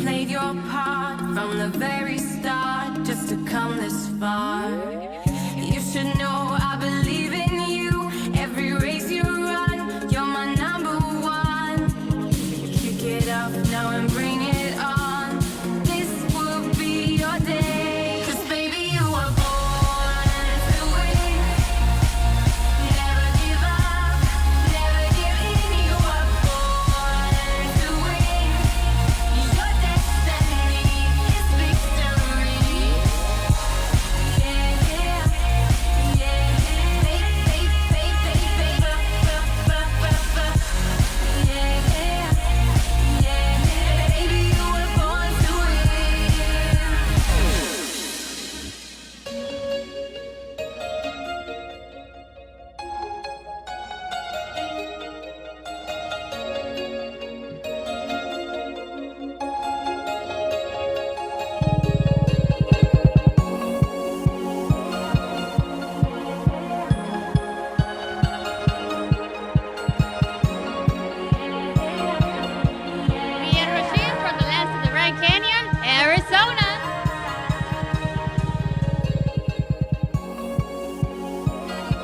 played your part from the very start just to come this far. You should know I believe in you. Every race you run, you're my number one. Kick it up now and bring it on. This will be your day. 'Cause baby, you were born to win. Never give up, never give in. You were born to win. Your destiny is victory. Yeah, yeah, yeah. Baby, you were born to win. Me and Rashid from the lands of the Grand Canyon, Arizona.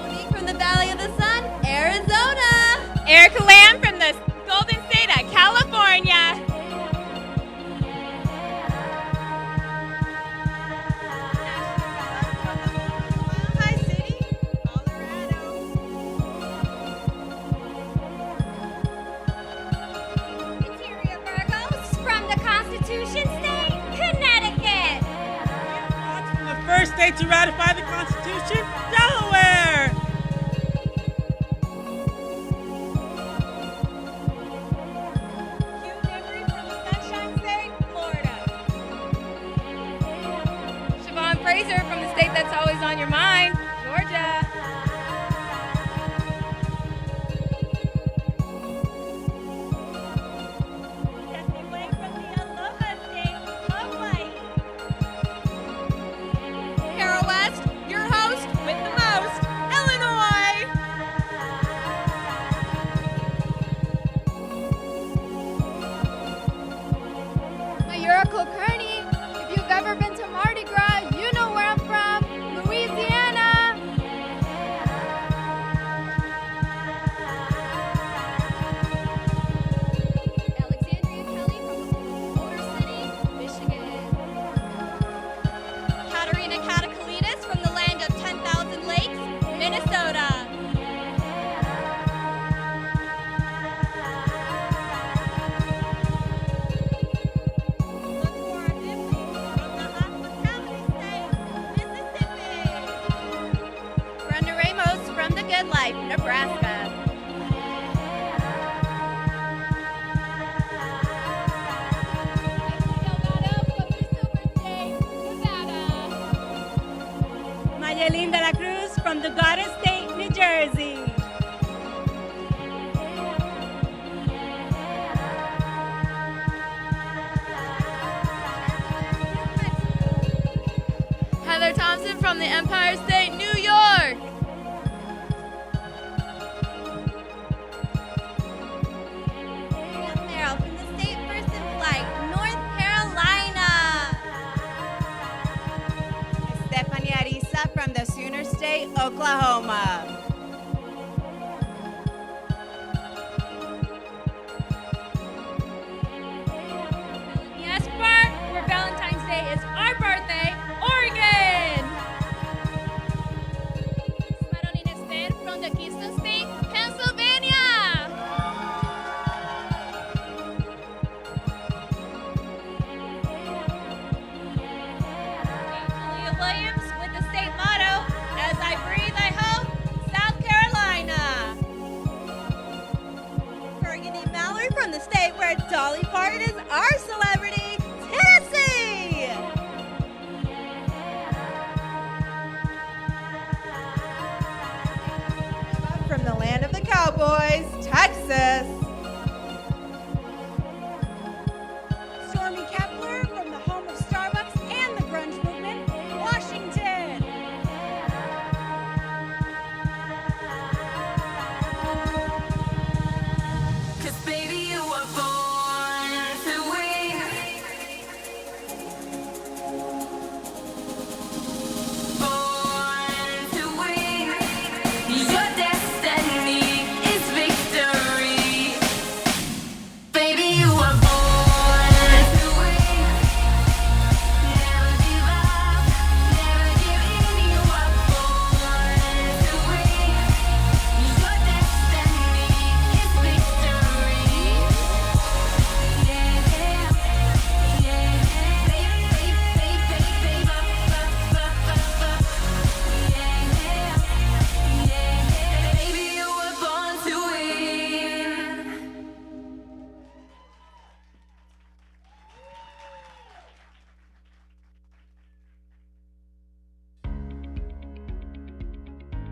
Monique from the Valley of the Sun, Arizona. Erica Lamb from the Golden State of California. High City, Colorado. Interior Virgos from the Constitution State, Connecticut. From the first state to ratify the Constitution, Delaware. Hugh Newbury from the Sunshine State, Florida. Siobhan Fraser from the state that's always on your mind, Georgia. Stephanie Wade from the Aloha State, Hawaii. Carol West, your host with the most, Illinois. Mayura Kulkarni, if you've ever been to Mardi Gras, you know where I'm from, Louisiana. Alexandria Kelly from Motor City, Michigan. Katerina Katakalitis from the land of 10,000 lakes, Minnesota. LaTora Nibley from the Hospitality State, Mississippi. Brenda Ramos from the Good Life, Nebraska. Delgado from the Silver State, Nevada. Mayelin de la Cruz from the Garden State, New Jersey. Heather Thompson from the Empire State, New York. Miriam Merrill from the State First in Flight, North Carolina. Stephanie Arisa from the Sooner State, Oklahoma. Melanie Escobar, where Valentine's Day is our birthday, Oregon. Marilyn Esther from the Keystone State, Pennsylvania. Angelia Williams with the state motto, As I Breathe, I Hope, South Carolina. Fergie Mallory from the state where Dolly Parton is our celebrity, Tennessee. From the land of the Cowboys, Texas. Stormy Kepler from the home of Starbucks and the grunge movement, Washington.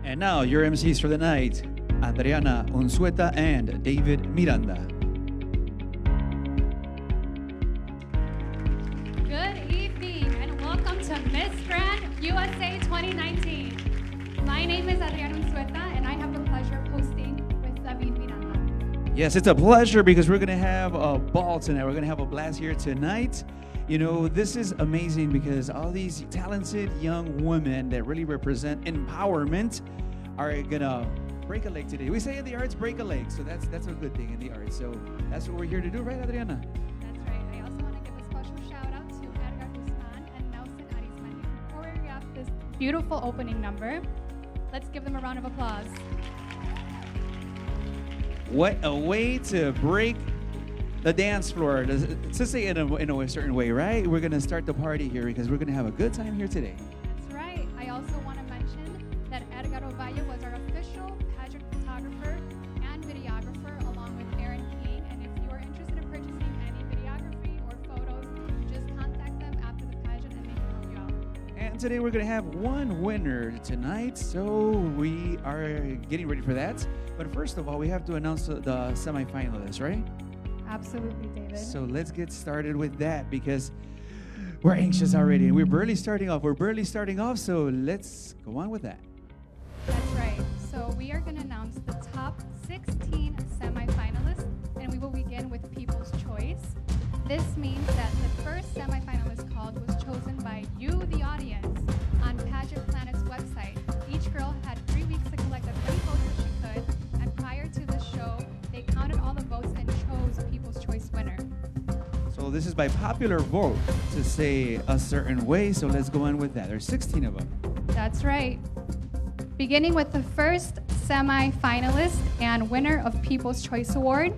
And now, your MCs for the night, Adriana Unzueta and David Miranda. Good evening and welcome to Miss Grand USA 2019. My name is Adriana Unzueta and I have the pleasure of hosting with David Miranda. Yes, it's a pleasure because we're going to have a ball tonight. We're going to have a blast here tonight. You know, this is amazing because all these talented young women that really represent empowerment are going to break a leg today. We say in the arts, break a leg. So that's a good thing in the arts. So that's what we're here to do, right, Adriana? That's right. I also want to give a special shout out to Edgar Guzman and Nelson Arismendi who choreographed this beautiful opening number. Let's give them a round of applause. What a way to break the dance floor. To say in a certain way, right? We're going to start the party here because we're going to have a good time here today. That's right. I also want to mention that Edgar Ovalle was our official pageant photographer and videographer along with Aaron King. And if you are interested in purchasing any videography or photos, just contact them after the pageant and they can help you out. And today we're going to have one winner tonight. So we are getting ready for that. But first of all, we have to announce the semifinalists, right? Absolutely, David. So let's get started with that because we're anxious already. We're barely starting off. So let's go on with that. That's right. So we are going to announce the top 16 semifinalists, and we will begin with People's Choice. This means that the first semifinalist called was chosen by you, the audience, on Pageant Planet's website. Each girl had 3 weeks to collect as many votes as she could, and prior to the show, they counted all the votes and chose People's Choice winner. So this is by popular vote to say a certain way. So let's go on with that. There's 16 of them. That's right. Beginning with the first semi-finalist and winner of People's Choice Award,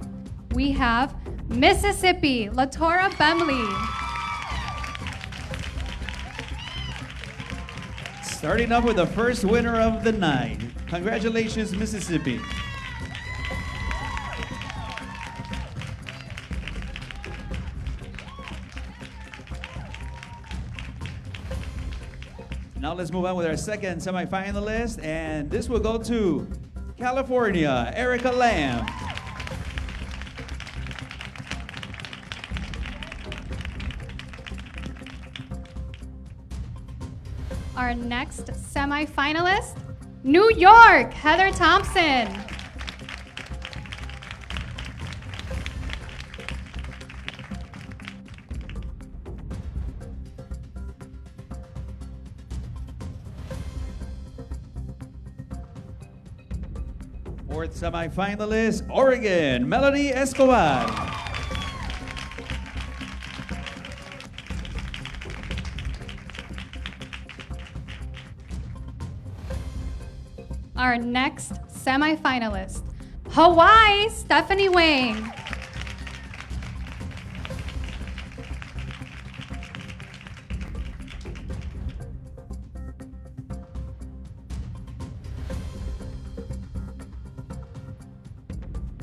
we have Mississippi, Latora Bemley. Starting up with the first winner of the night. Congratulations, Mississippi. Now let's move on with our second semifinalist, and this will go to California, Erica Lamb. Our next semifinalist, New York, Heather Thompson. Fourth semifinalist, Oregon, Melanie Escobar. Our next semifinalist, Hawaii, Stephanie Wang.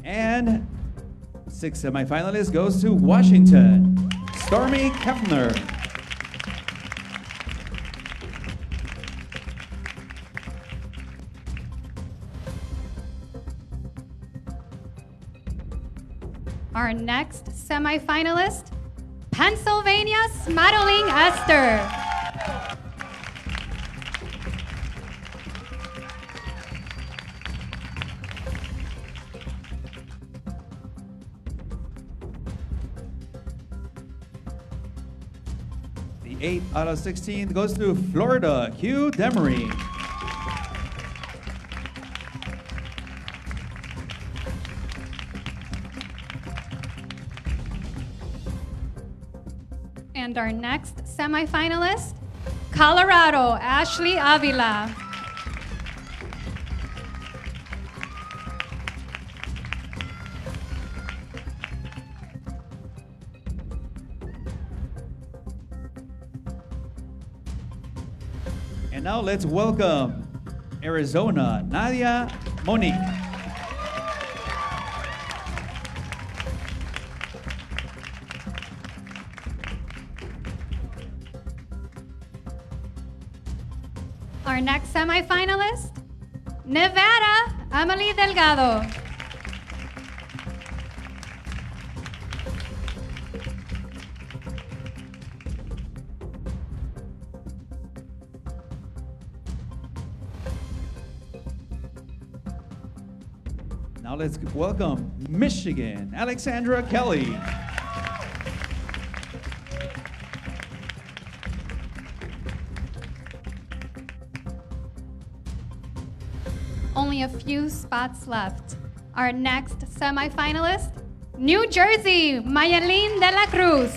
And sixth semifinalist goes to Washington, Stormy Kempner. Our next semifinalist, Pennsylvania, Smuttling Esther. The 8 out of 16 goes to Florida, Hugh Demery. And our next semifinalist, Colorado, Ashley Avila. And now let's welcome Arizona, Nadia Monique. Our next semifinalist, Nevada, Amelie Delgado. Now let's welcome Michigan, Alexandra Kelly. Only a few spots left. Our next semifinalist, New Jersey, Mayalin de la Cruz.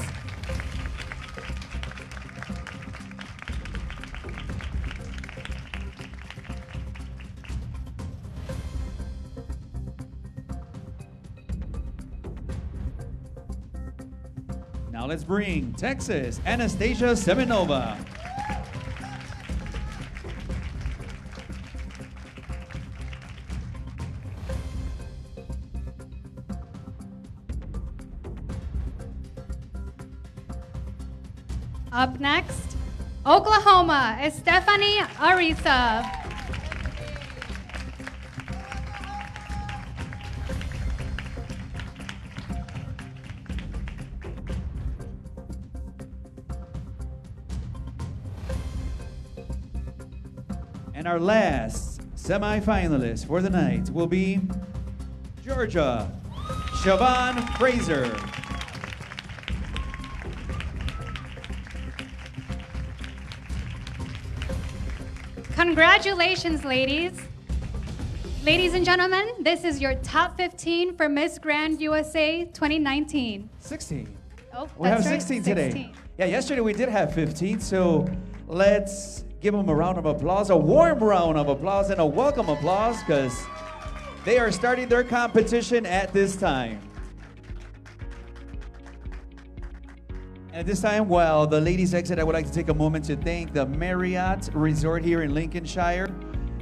Now let's bring Texas, Anastasia Semenova. Up next, Oklahoma, Stephanie Ariza. And our last semifinalist for the night will be Georgia, Siobhan Fraser. Congratulations, ladies. Ladies and gentlemen, this is your top 15 for Miss Grand USA 2019. 16. Oh, We have that's right, 16 today. 16. Yeah, yesterday we did have 15, so let's give them a round of applause, a warm round of applause, and a welcome applause, because they are starting their competition at this time. And at this time, while the ladies exit, I would like to take a moment to thank the Marriott Resort here in Lincolnshire,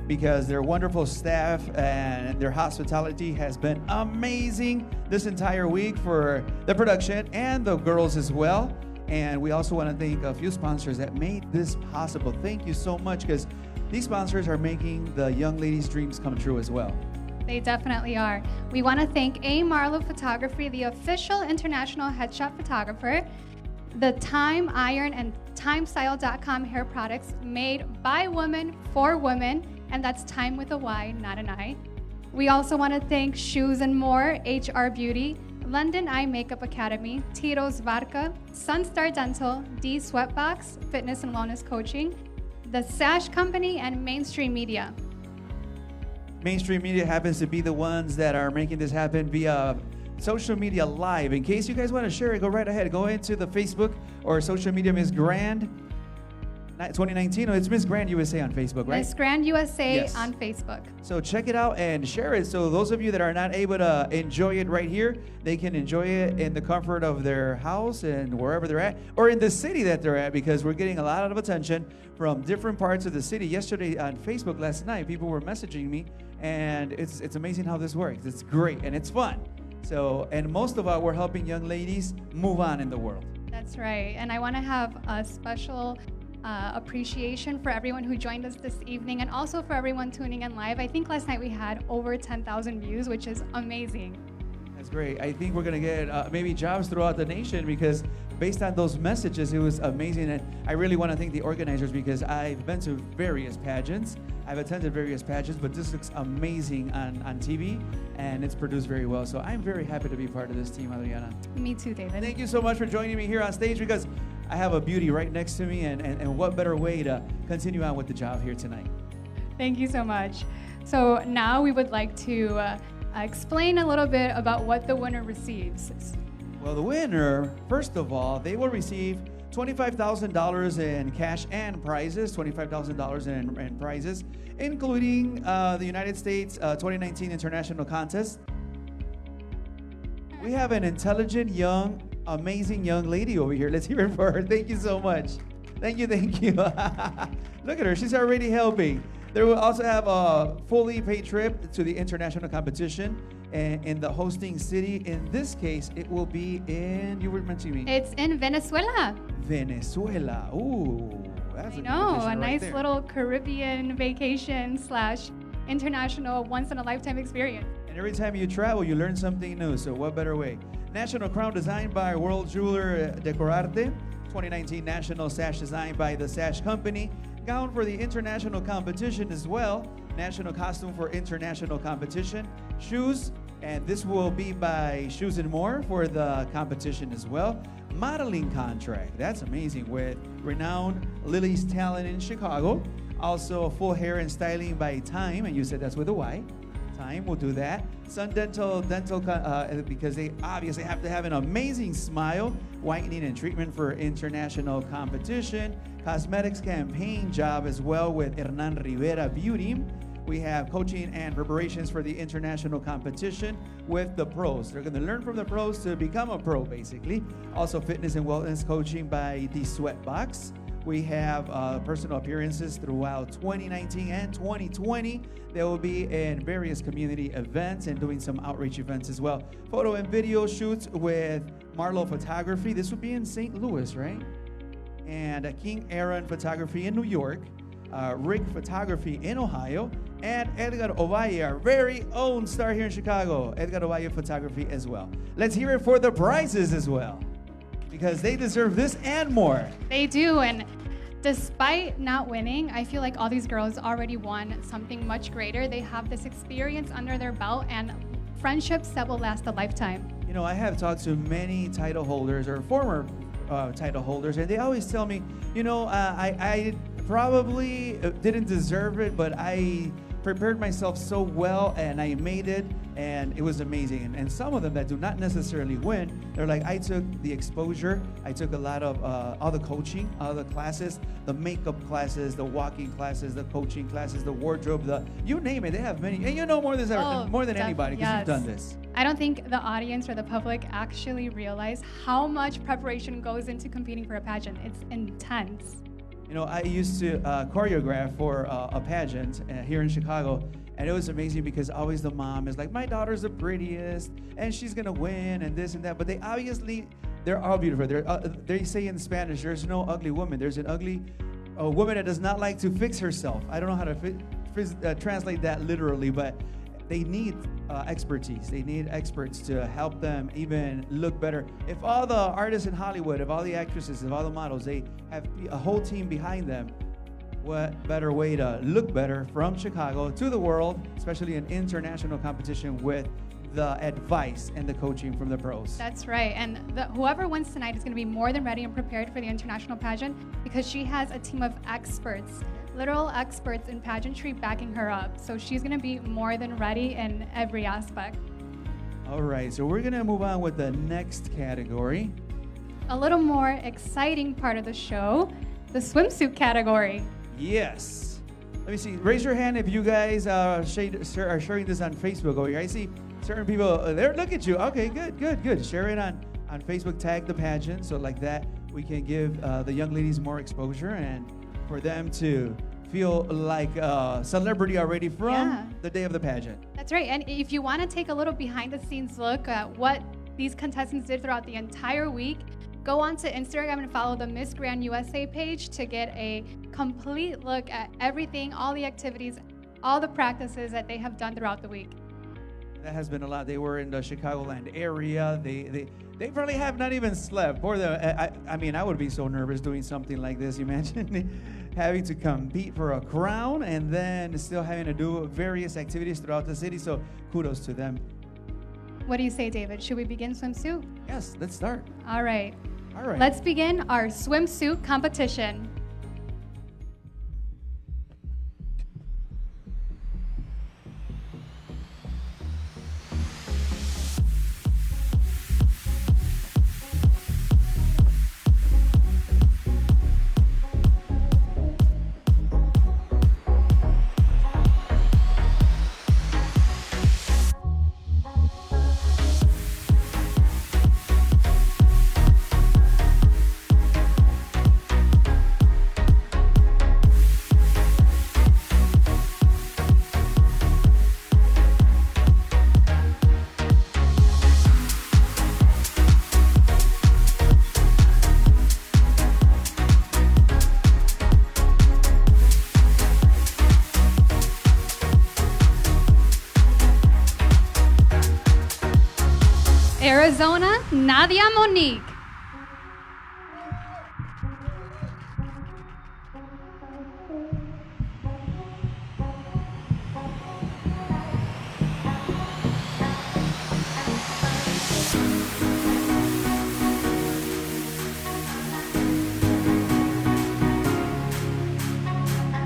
because their wonderful staff and their hospitality has been amazing this entire week for the production and the girls as well. And we also want to thank a few sponsors that made this possible. Thank you so much, because these sponsors are making the young ladies' dreams come true as well. They definitely are. We want to thank A. Marlowe Photography, the official international headshot photographer, the Time Iron and TimeStyle.com hair products made by women for women, and that's time with a Y, not an I. We also want to thank Shoes and More, HR Beauty, London Eye Makeup Academy, Tito's Vodka, Sunstar Dental, D Sweatbox, Fitness and Wellness Coaching, The Sash Company, and Mainstream Media. Mainstream Media happens to be the ones that are making this happen via social media live. In case you guys want to share it, go right ahead. Go into the Facebook or social media Miss Grand 2019. Oh, it's Miss Grand USA on Facebook, right? Miss Grand USA Yes. on Facebook. So check it out and share it. So those of you that are not able to enjoy it right here, they can enjoy it in the comfort of their house and wherever they're at, or in the city that they're at, because we're getting a lot of attention from different parts of the city. Yesterday on Facebook last night, people were messaging me, and it's amazing how this works. It's great and it's fun. So, and most of all, we're helping young ladies move on in the world. That's right. And I want to have a special appreciation for everyone who joined us this evening, and also for everyone tuning in live. I think last night we had over 10,000 views, which is amazing. That's great. I think we're going to get maybe jobs throughout the nation, because based on those messages, it was amazing. And I really want to thank the organizers, because I've been to various pageants. I've attended various pageants, but this looks amazing on TV, and it's produced very well. So I'm very happy to be part of this team, Adriana. Me too, David. Thank you so much for joining me here on stage, because I have a beauty right next to me, and what better way to continue on with the job here tonight. Thank you so much. So now we would like to explain a little bit about what the winner receives. Well, the winner, first of all, they will receive $25,000 in cash and prizes, $25,000 in prizes, including the United States 2019 International Contest. We have an intelligent, young, amazing young lady over here. Let's hear it for her. Thank you so much. Thank you, thank you. Look at her. She's already helping. They will also have a fully paid trip to the international competition in the hosting city. In this case, it will be in, you were mentioning me. It's in Venezuela. Venezuela. Ooh, that's I a know, a right nice there. little Caribbean vacation / international once-in-a-lifetime experience. And every time you travel, you learn something new. So what better way? National crown designed by world jeweler Decorarte. 2019 national sash designed by the Sash Company. Gown for the international competition as well. National costume for international competition. Shoes, and this will be by Shoes and More for the competition as well. Modeling contract, that's amazing, with renowned Lily's Talent in Chicago. Also full hair and styling by Time, and you said that's with a Y. Time will do that. Sun Dental, because they obviously have to have an amazing smile. Whitening and treatment for international competition. Cosmetics campaign job as well with Hernan Rivera Beauty. We have coaching and preparations for the international competition with the pros. They're going to learn from the pros to become a pro, basically. Also, fitness and wellness coaching by the Sweatbox. We have personal appearances throughout 2019 and 2020. They will be in various community events and doing some outreach events as well. Photo and video shoots with Marlo Photography. This would be in St. Louis, right? And King Aaron Photography in New York. Rick Photography in Ohio. And Edgar Ovalle, our very own star here in Chicago. Edgar Ovalle Photography as well. Let's hear it for the prizes as well, because they deserve this and more. They do, and despite not winning, I feel like all these girls already won something much greater. They have this experience under their belt and friendships that will last a lifetime. You know, I have talked to many title holders or former title holders, and they always tell me, you know, I probably didn't deserve it, but I prepared myself so well and I made it, and it was amazing. And some of them that do not necessarily win, they're like, I took the exposure, I took a lot of all the coaching, all the classes, the makeup classes, the walking classes, the coaching classes, the wardrobe, you name it. They have many, and you know more than anybody, because you've done this. I don't think the audience or the public actually realize how much preparation goes into competing for a pageant. It's intense. You know, I used to choreograph for a pageant here in Chicago, and it was amazing because always the mom is like, my daughter's the prettiest, and she's gonna win, and this and that. But they're all beautiful. They say in Spanish, there's no ugly woman. There's an ugly woman that does not like to fix herself. I don't know how to translate that literally, but they need expertise. They need experts to help them even look better. If all the artists in Hollywood, if all the actresses, if all the models, they have a whole team behind them, what better way to look better from Chicago to the world, especially in international competition, with the advice and the coaching from the pros. That's right. And whoever wins tonight is going to be more than ready and prepared for the international pageant, because she has a team of experts, literal experts in pageantry backing her up. So she's going to be more than ready in every aspect. All right, so we're going to move on with the next category. A little more exciting part of the show, the swimsuit category. Yes. Let me see. Raise your hand if you guys are sharing this on Facebook. Oh, I see certain people there. Look at you. Okay, good. Share it on Facebook. Tag the pageant, so like that we can give the young ladies more exposure and for them to feel like a celebrity already from the day of the pageant. That's right. And if you want to take a little behind-the-scenes look at what these contestants did throughout the entire week, go on to Instagram and follow the Miss Grand USA page to get a complete look at everything, all the activities, all the practices that they have done throughout the week. That has been a lot. They were in the Chicagoland area. They probably have not even slept. Poor them. I mean, I would be so nervous doing something like this. Imagine having to compete for a crown and then still having to do various activities throughout the city. So kudos to them. What do you say, David? Should we begin swimsuit? Yes, let's start. All right. Let's begin our swimsuit competition. Arizona, Nadia Monique.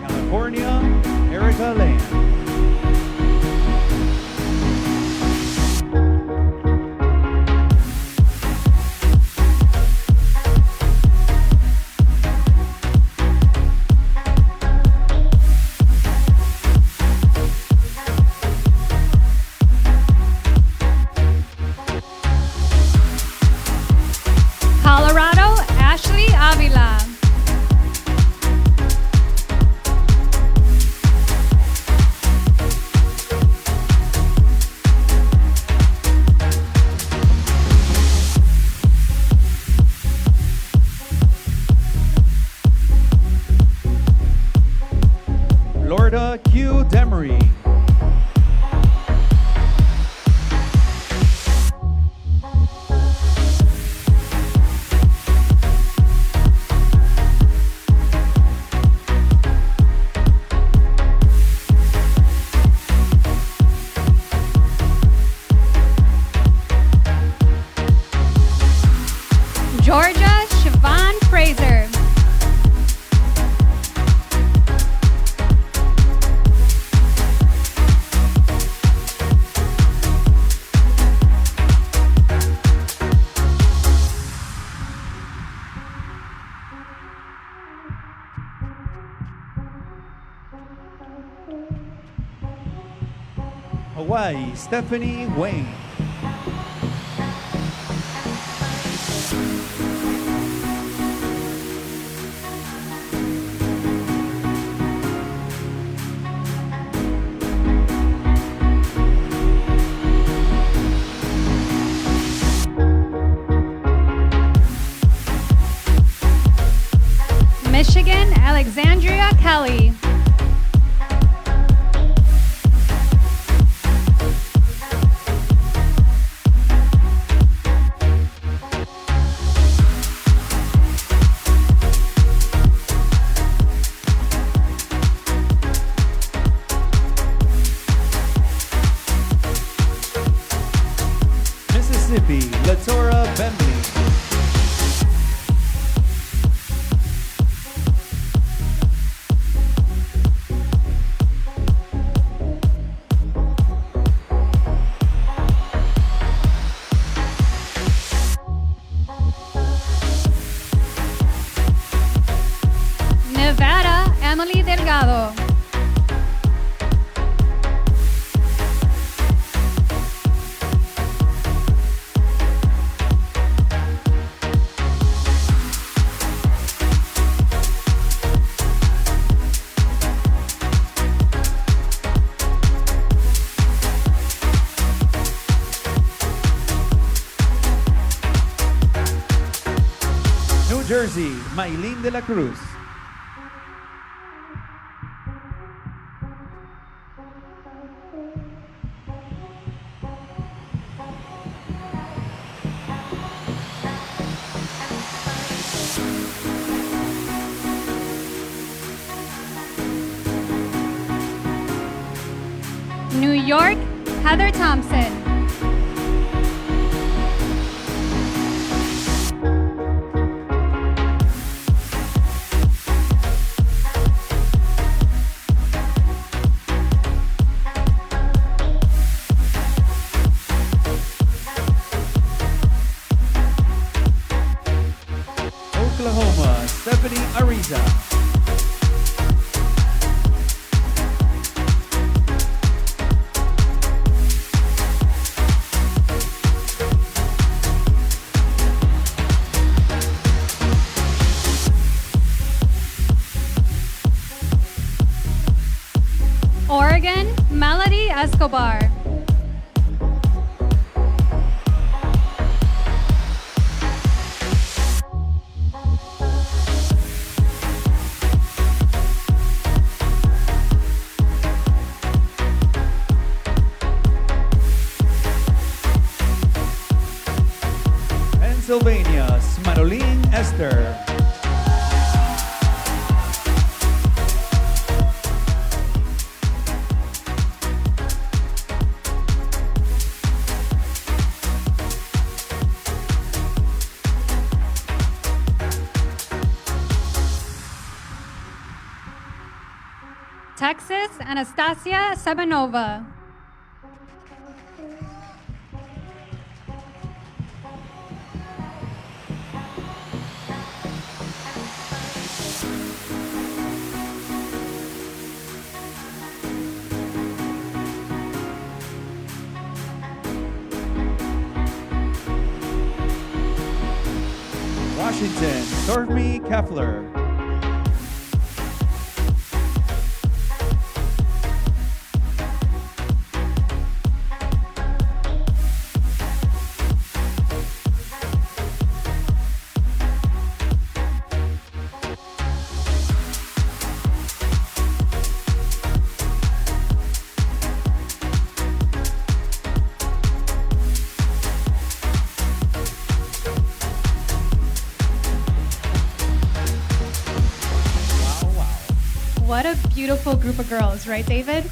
California, Erica Lane. Colorado, Ashley Avila. Florida, Q Demery. Georgia, Siobhan Fraser. Hawaii, Stephanie Wayne. Michigan, Alexandria Kelly. Mississippi, Latora Bentley. Nevada, Emily Delgado. New Jersey, Maylene de la Cruz. New York, Heather Thompson. Oklahoma, Stephanie Ariza. Oregon, Melody Escobar. Pennsylvania, Smaroline Esther. Texas, Anastasia Sabanova. Washington, Stormy Keffler. What a beautiful group of girls, right, David?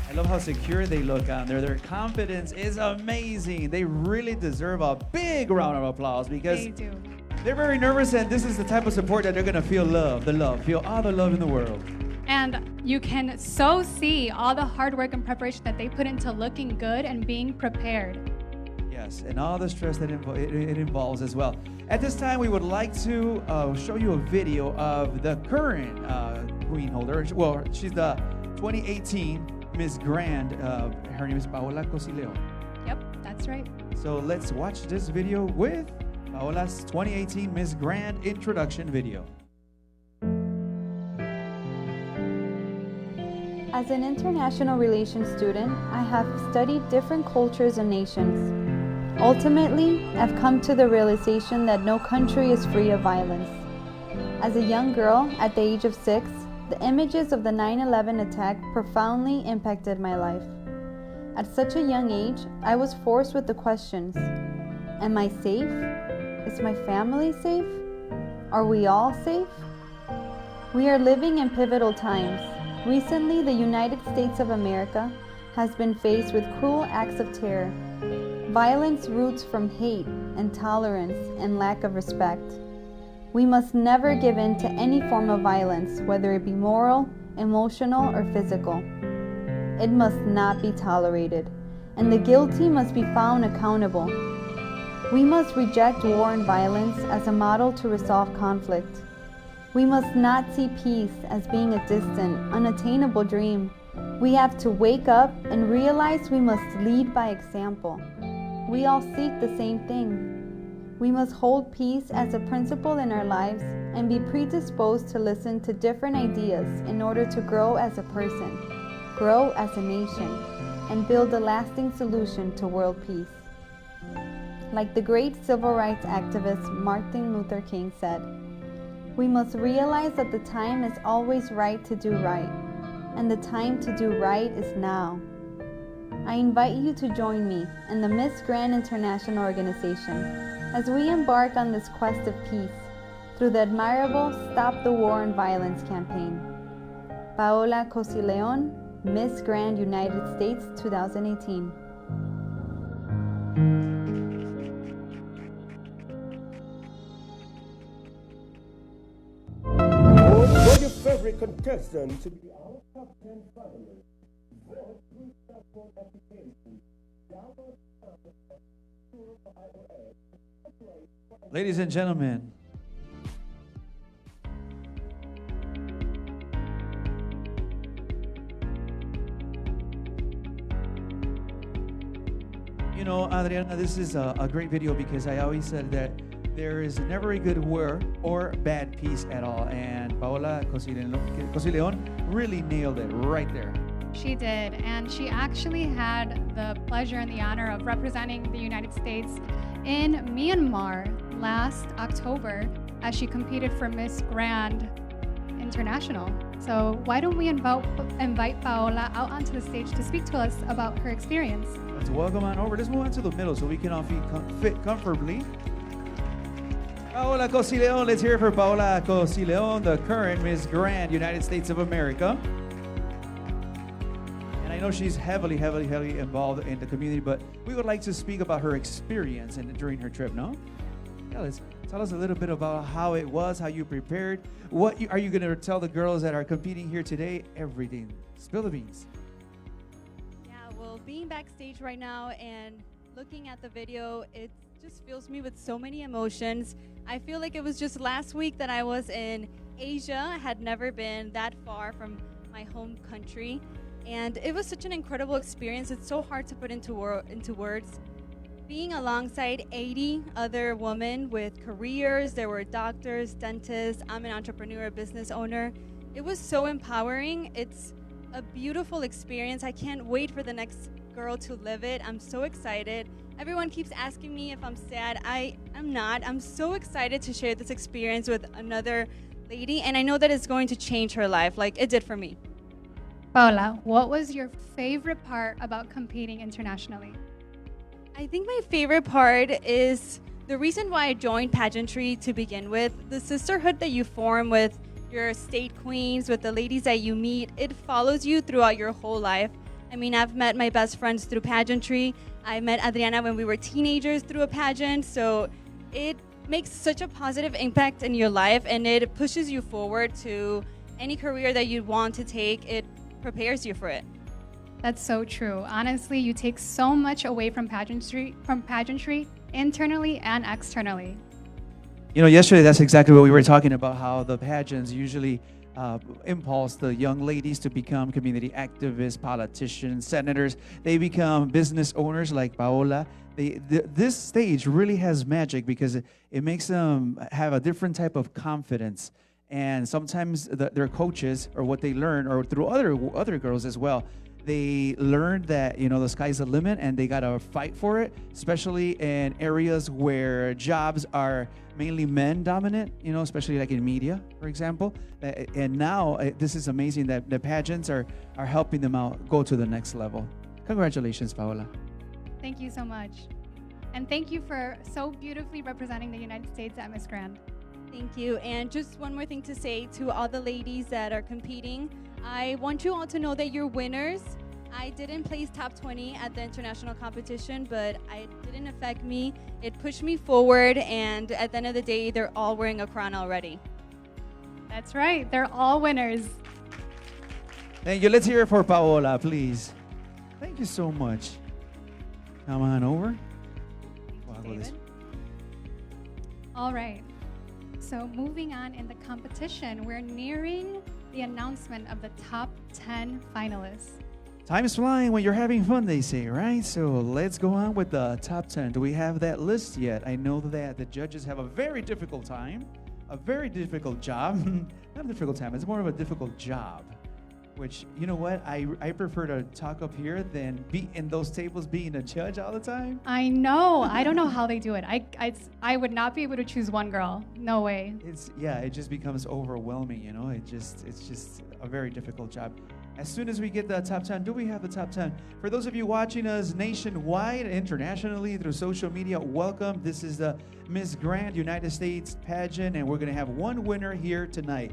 I love how secure they look on there. Their confidence is amazing. They really deserve a big round of applause because They do. they're very nervous, and this is the type of support that they're going to feel feel all the love in the world. And you can so see all the hard work and preparation that they put into looking good and being prepared. Yes, and all the stress that it involves as well. At this time, we would like to show you a video of the current queen holder. Well, she's the 2018 Miss Grand. Her name is Paola Cosileon. Yep, that's right. So let's watch this video with Paola's 2018 Miss Grand introduction video. As an international relations student, I have studied different cultures and nations. Ultimately, I've come to the realization that no country is free of violence. As a young girl, at the age of 6, the images of the 9/11 attack profoundly impacted my life. At such a young age, I was forced with the questions: am I safe? Is my family safe? Are we all safe? We are living in pivotal times. Recently, the United States of America has been faced with cruel acts of terror. Violence roots from hate, intolerance, and lack of respect. We must never give in to any form of violence, whether it be moral, emotional, or physical. It must not be tolerated, and the guilty must be found accountable. We must reject war and violence as a model to resolve conflict. We must not see peace as being a distant, unattainable dream. We have to wake up and realize we must lead by example. We all seek the same thing. We must hold peace as a principle in our lives and be predisposed to listen to different ideas in order to grow as a person, grow as a nation, and build a lasting solution to world peace. Like the great civil rights activist Martin Luther King said, we must realize that the time is always right to do right, and the time to do right is now. I invite you to join me and the Miss Grand International Organization as we embark on this quest of peace through the admirable Stop the War and Violence campaign. Paola Cosileon, Miss Grand United States 2018. For your favorite contestant to be our top 10 finalists, vote through cell phone application. Download iOS. Ladies and gentlemen, you know, Adriana, this is a great video because I always said that there is never a good war or bad peace at all. And Paola Cosileon really nailed it right there. She did, and she actually had the pleasure and the honor of representing the United States in Myanmar last October as she competed for Miss Grand International. So why don't we invite Paola out onto the stage to speak to us about her experience? Let's welcome on over. Let's move on to the middle so we can all fit comfortably. Paola Cosileon, let's hear it for Paola Cosileon, the current Miss Grand United States of America. And I know she's heavily involved in the community, but we would like to speak about her experience during her trip, no? Yeah, let's tell us a little bit about how it was, how you prepared. Are you going to tell the girls that are competing here today? Everything. Spill the beans. Yeah, well, being backstage right now and looking at the video, it just fills me with so many emotions. I feel like it was just last week that I was in Asia. I had never been that far from my home country, and it was such an incredible experience. It's so hard to put into words. Being alongside 80 other women with careers, there were doctors, dentists, I'm an entrepreneur, a business owner. It was so empowering. It's a beautiful experience. I can't wait for the next girl to live it. I'm so excited. Everyone keeps asking me if I'm sad. I'm not. I'm so excited to share this experience with another lady, and I know that it's going to change her life like it did for me. Paola, what was your favorite part about competing internationally? I think my favorite part is the reason why I joined pageantry to begin with. The sisterhood that you form with your state queens, with the ladies that you meet, it follows you throughout your whole life. I mean, I've met my best friends through pageantry. I met Adriana when we were teenagers through a pageant. So it makes such a positive impact in your life, and it pushes you forward to any career that you want to take. It prepares you for it. That's so true. Honestly, you take so much away from pageantry, internally and externally. You know, yesterday that's exactly what we were talking about, how the pageants usually impulse the young ladies to become community activists, politicians, senators. They become business owners like Paola. This stage really has magic because it makes them have a different type of confidence. And sometimes their coaches, or what they learn, or through other girls as well, they learned that, you know, the sky's the limit and they got to fight for it, especially in areas where jobs are mainly men dominant, you know, especially like in media, for example. And now this is amazing that the pageants are helping them out go to the next level. Congratulations, Paola. Thank you so much. And thank you for so beautifully representing the United States at Miss Grand. Thank you. And just one more thing to say to all the ladies that are competing. I want you all to know that you're winners. I didn't place top 20 at the international competition, but it didn't affect me. It pushed me forward, and at the end of the day, they're all wearing a crown already. That's right. They're all winners. Thank you. Let's hear it for Paola, please. Thank you so much. Come on over. David. All right. So moving on in the competition, we're nearing the announcement of the top 10 finalists. Time is flying when you're having fun, they say, right? So let's go on with the top 10. Do we have that list yet? I know that the judges have a very difficult time, a very difficult job. Not a difficult time, it's more of a difficult job. Which, you know what? I prefer to talk up here than be in those tables being a judge all the time. I know. I don't know how they do it. I would not be able to choose one girl. No way. It just becomes overwhelming, you know? It's just a very difficult job. As soon as we get the top 10, do we have the top 10? For those of you watching us nationwide, internationally, through social media, welcome. This is the Miss Grand United States pageant, and we're going to have one winner here tonight.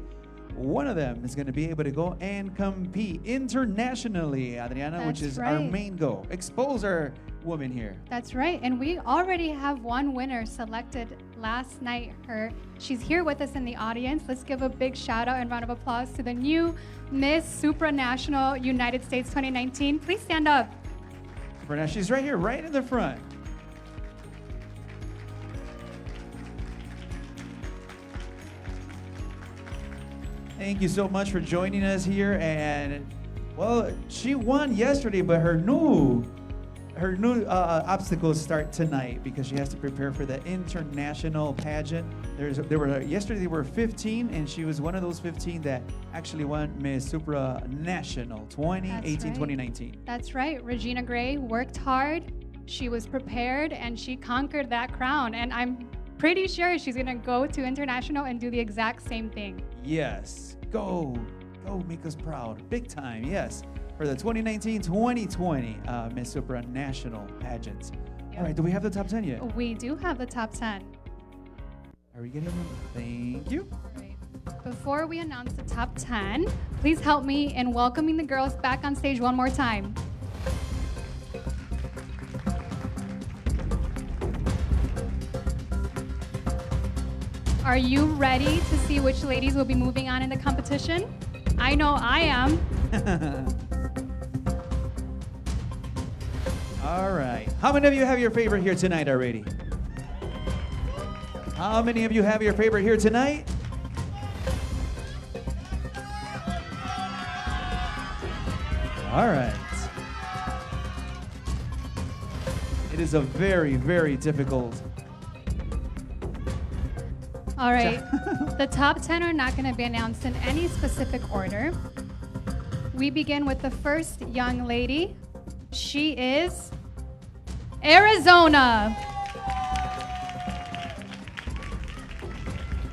One of them is going to be able to go and compete internationally, Adriana, That's which is right. our main goal. Expose our woman here. That's right. And we already have one winner selected last night. She's here with us in the audience. Let's give a big shout out and round of applause to the new Miss Supranational United States 2019. Please stand up. Supranational, she's right here, right in the front. Thank you so much for joining us here. And well, she won yesterday, but her new obstacles start tonight because she has to prepare for the international pageant. Yesterday there were 15, and she was one of those 15 that actually won Miss Supranational 2018-2019. That's right. Regina Gray worked hard. She was prepared, and she conquered that crown. And I'm pretty sure she's gonna go to international and do the exact same thing. Yes, go. Go make us proud. Big time, yes. For the 2019-2020 Miss Supranational pageant. All right, do we have the top 10 yet? We do have the top 10. Are we getting them? Thank you. All right. Before we announce the top 10, please help me in welcoming the girls back on stage one more time. Are you ready to see which ladies will be moving on in the competition? I know I am. All right. How many of you have your favorite here tonight already? How many of you have your favorite here tonight? All right. It is a very, very difficult. All right. The top 10 are not going to be announced in any specific order. We begin with the first young lady. She is Arizona.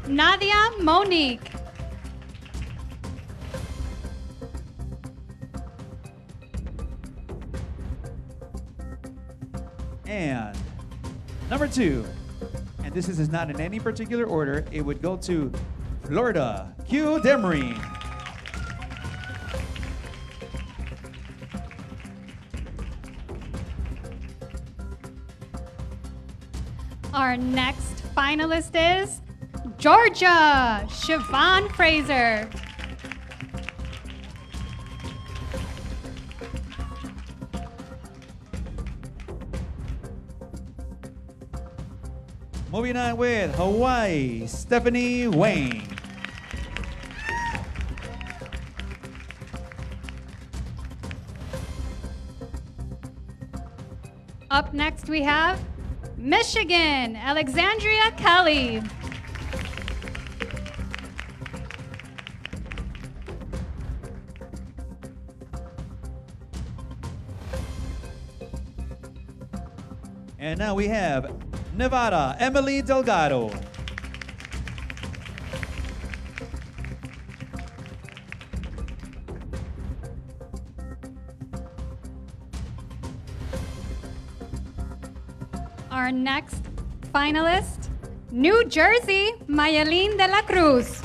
Nadia Monique. And number 2. And this is not in any particular order. It would go to Florida, Q Demery. Our next finalist is Georgia, Siobhan Fraser. Moving on with Hawaii, Stephanie Wayne. Up next we have Michigan, Alexandria Kelly. And now we have Nevada, Emily Delgado. Our next finalist, New Jersey, Mayelin de la Cruz.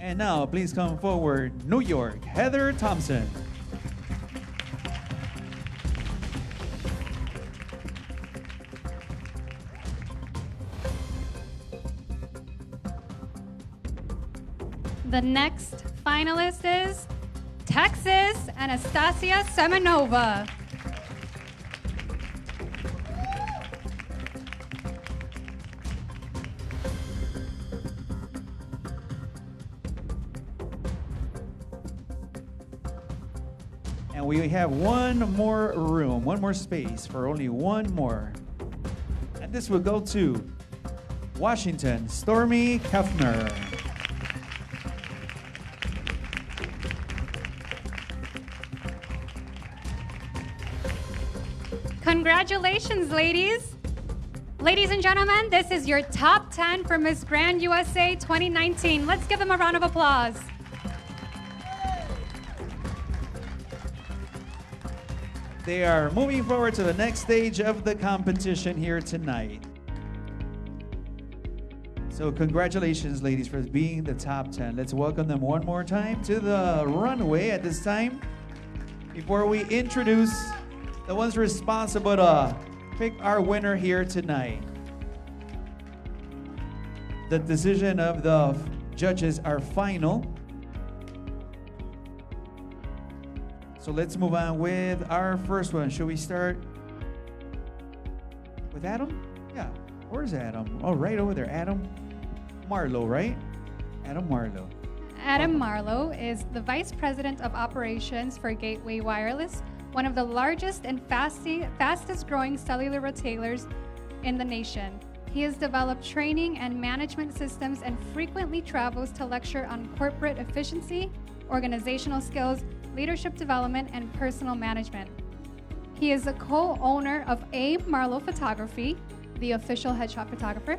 And now, please come forward, New York, Heather Thompson. The next finalist is Texas, Anastasia Semenova. And we have one more room, one more space for only one more. And this will go to Washington, Stormy Kefner. Congratulations, ladies. Ladies and gentlemen, this is your top 10 for Miss Grand USA 2019. Let's give them a round of applause. They are moving forward to the next stage of the competition here tonight. So congratulations, ladies, for being the top 10. Let's welcome them one more time to the runway at this time. Before we introduce the ones responsible to pick our winner here tonight. The decision of the judges are final. So let's move on with our first one. Should we start with Adam? Yeah, where's Adam? Oh, right over there, Adam Marlowe, right? Adam Marlowe. Adam Marlowe is the Vice President of Operations for Gateway Wireless, one of the largest and fastest growing cellular retailers in the nation. He has developed training and management systems and frequently travels to lecture on corporate efficiency, organizational skills, leadership development, and personal management. He is a co-owner of A. Marlowe Photography, the official headshot photographer,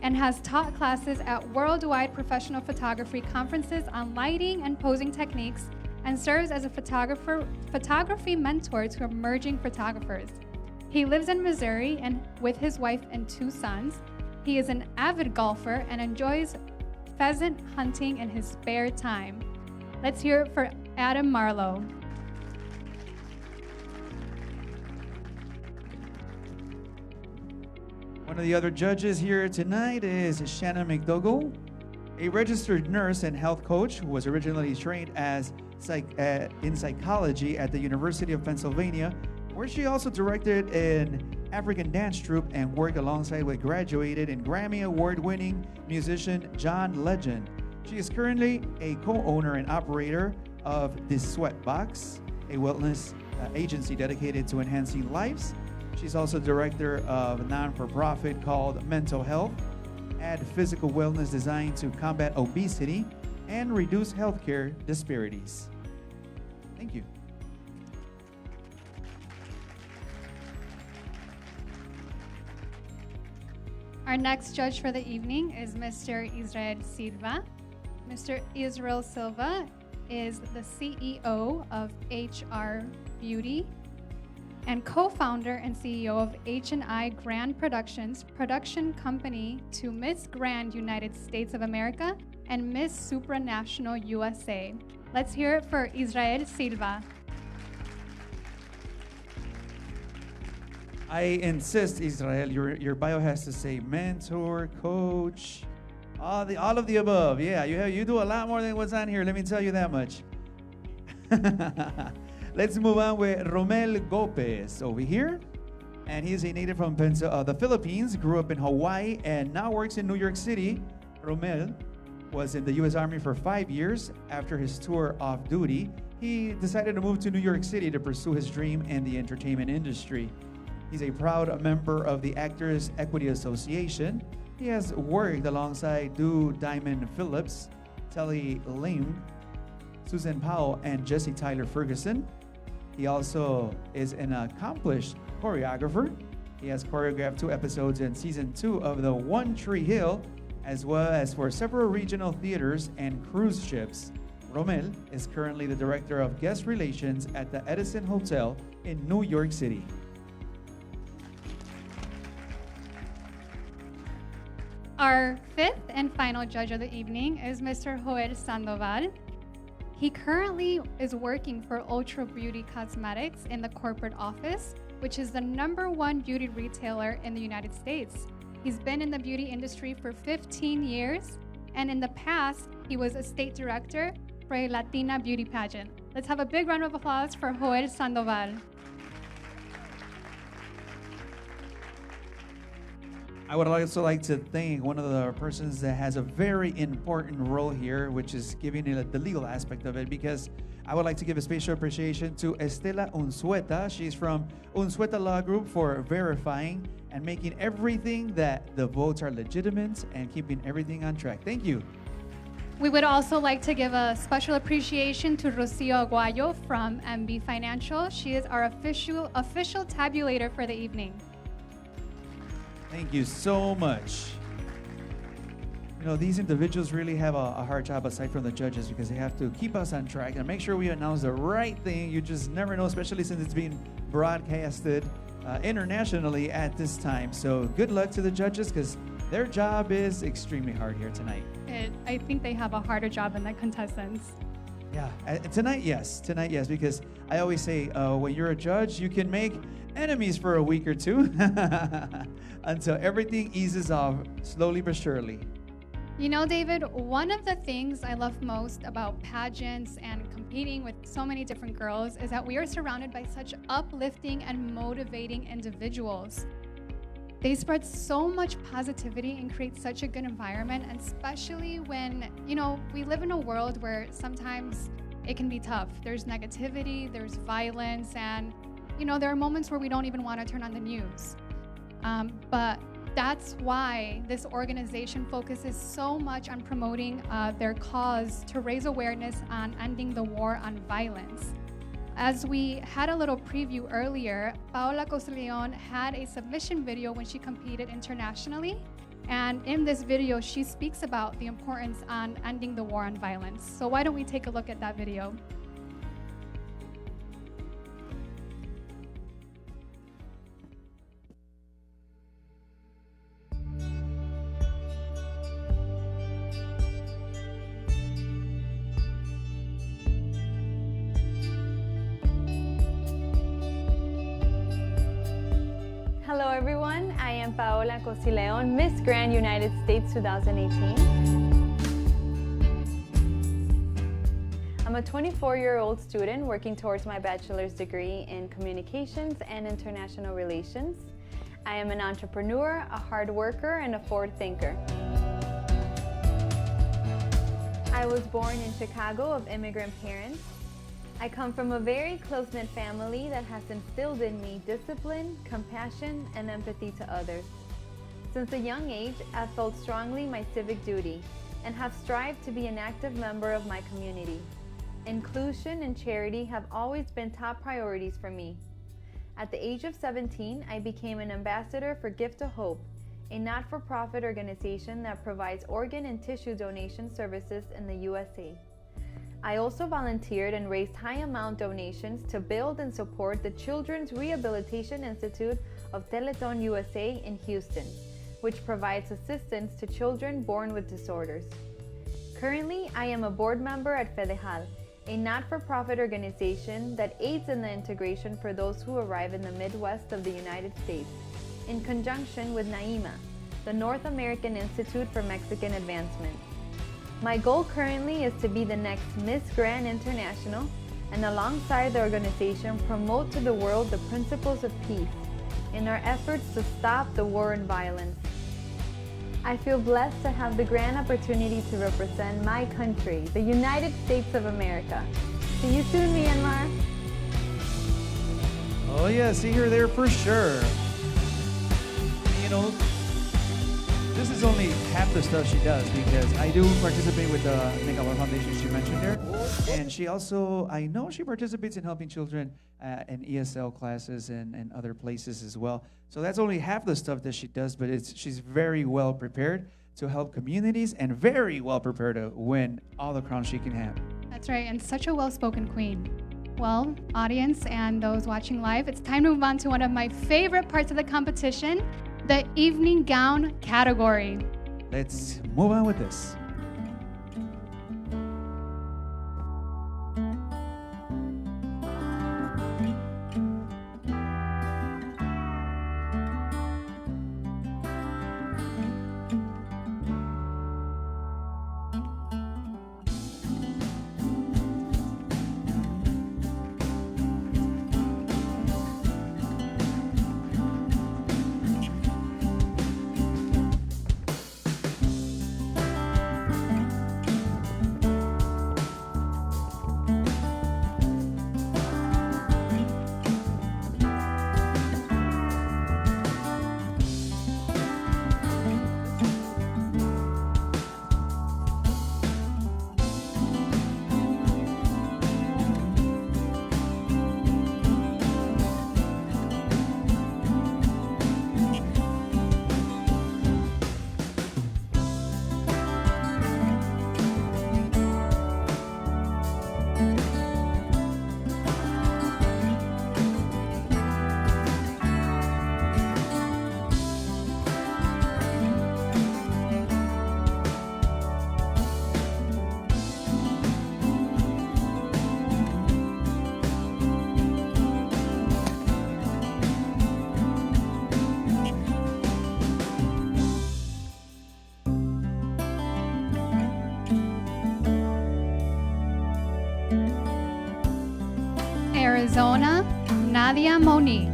and has taught classes at worldwide professional photography conferences on lighting and posing techniques, and serves as a photography mentor to emerging photographers. He lives in Missouri and with his wife and 2 sons. He is an avid golfer and enjoys pheasant hunting in his spare time. Let's hear it for Adam Marlowe. One of the other judges here tonight is Shannon McDougall, a registered nurse and health coach who was originally trained as in psychology at the University of Pennsylvania, where she also directed an African dance troupe and worked alongside with graduated and Grammy Award-winning musician John Legend. She is currently a co-owner and operator of The Sweat Box, a wellness agency dedicated to enhancing lives. She's also director of a non-for-profit called Mental Health, add physical wellness designed to combat obesity and reduce healthcare disparities. Thank you. Our next judge for the evening is Mr. Israel Silva. Mr. Israel Silva is the CEO of HR Beauty and co-founder and CEO of H&I Grand Productions, production company to Miss Grand United States of America and Miss Supranational USA. Let's hear it for Israel Silva. I insist, Israel, your bio has to say mentor, coach, all of the above. Yeah, you do a lot more than what's on here. Let me tell you that much. Let's move on with Romel Gopez over here. And he's a native from the Philippines, grew up in Hawaii, and now works in New York City. Romel was in the U.S. Army for 5 years. After his tour off duty, he decided to move to New York City to pursue his dream in the entertainment industry. He's a proud member of the Actors Equity Association. He has worked alongside Diamond Phillips, Telly Lim, Susan Powell, and Jesse Tyler Ferguson. He also is an accomplished choreographer. He has choreographed 2 episodes in season 2 of the One Tree Hill, as well as for several regional theaters and cruise ships. Romel is currently the director of guest relations at the Edison Hotel in New York City. Our 5th and final judge of the evening is Mr. Joel Sandoval. He currently is working for Ultra Beauty Cosmetics in the corporate office, which is the #1 beauty retailer in the United States. He's been in the beauty industry for 15 years, and in the past, he was a state director for a Latina beauty pageant. Let's have a big round of applause for Joel Sandoval. I would also like to thank one of the persons that has a very important role here, which is giving it the legal aspect of it, because I would like to give a special appreciation to Estela Unsueta. She's from Unsueta Law Group for verifying and making everything that the votes are legitimate and keeping everything on track. Thank you. We would also like to give a special appreciation to Rocio Aguayo from MB Financial. She is our official tabulator for the evening. Thank you so much. You know, these individuals really have a hard job aside from the judges, because they have to keep us on track and make sure we announce the right thing. You just never know, especially since it's being broadcasted internationally at this time. So good luck to the judges, because their job is extremely hard here tonight. I think they have a harder job than the contestants. Yeah, tonight, yes, because I always say when you're a judge, you can make enemies for a week or two until everything eases off slowly but surely. You know, David, one of the things I love most about pageants and competing with so many different girls is that we are surrounded by such uplifting and motivating individuals. They spread so much positivity and create such a good environment, and especially when, you know, we live in a world where sometimes it can be tough. There's negativity, there's violence, and, you know, there are moments where we don't even want to turn on the news. But That's why this organization focuses so much on promoting their cause to raise awareness on ending the war on violence. As we had a little preview earlier, Paola Cosleon had a submission video when she competed internationally. And in this video, she speaks about the importance on ending the war on violence. So why don't we take a look at that video? Hello everyone, I am Paola Cosileon, Miss Grand United States 2018. I'm a 24-year-old student working towards my bachelor's degree in communications and international relations. I am an entrepreneur, a hard worker, and a forward thinker. I was born in Chicago of immigrant parents. I come from a very close-knit family that has instilled in me discipline, compassion, and empathy to others. Since a young age, I've felt strongly my civic duty and have strived to be an active member of my community. Inclusion and charity have always been top priorities for me. At the age of 17, I became an ambassador for Gift to Hope, a not-for-profit organization that provides organ and tissue donation services in the USA. I also volunteered and raised high-amount donations to build and support the Children's Rehabilitation Institute of Teletón USA in Houston, which provides assistance to children born with disorders. Currently, I am a board member at Fedejal, a not-for-profit organization that aids in the integration for those who arrive in the Midwest of the United States, in conjunction with NAIMA, the North American Institute for Mexican Advancement. My goal currently is to be the next Miss Grand International and alongside the organization promote to the world the principles of peace in our efforts to stop the war and violence. I feel blessed to have the grand opportunity to represent my country, the United States of America. See you soon, Myanmar. Oh yeah, see her there for sure. You know, this is only half the stuff she does because I do participate with the Nicolor Foundation she mentioned there. And she also, I know she participates in helping children in ESL classes and other places as well. So that's only half the stuff that she does, but she's very well prepared to help communities and very well prepared to win all the crowns she can have. That's right, and such a well-spoken queen. Well, audience and those watching live, it's time to move on to one of my favorite parts of the competition, the evening gown category. Let's move on with this. Arizona, Nadia Monique.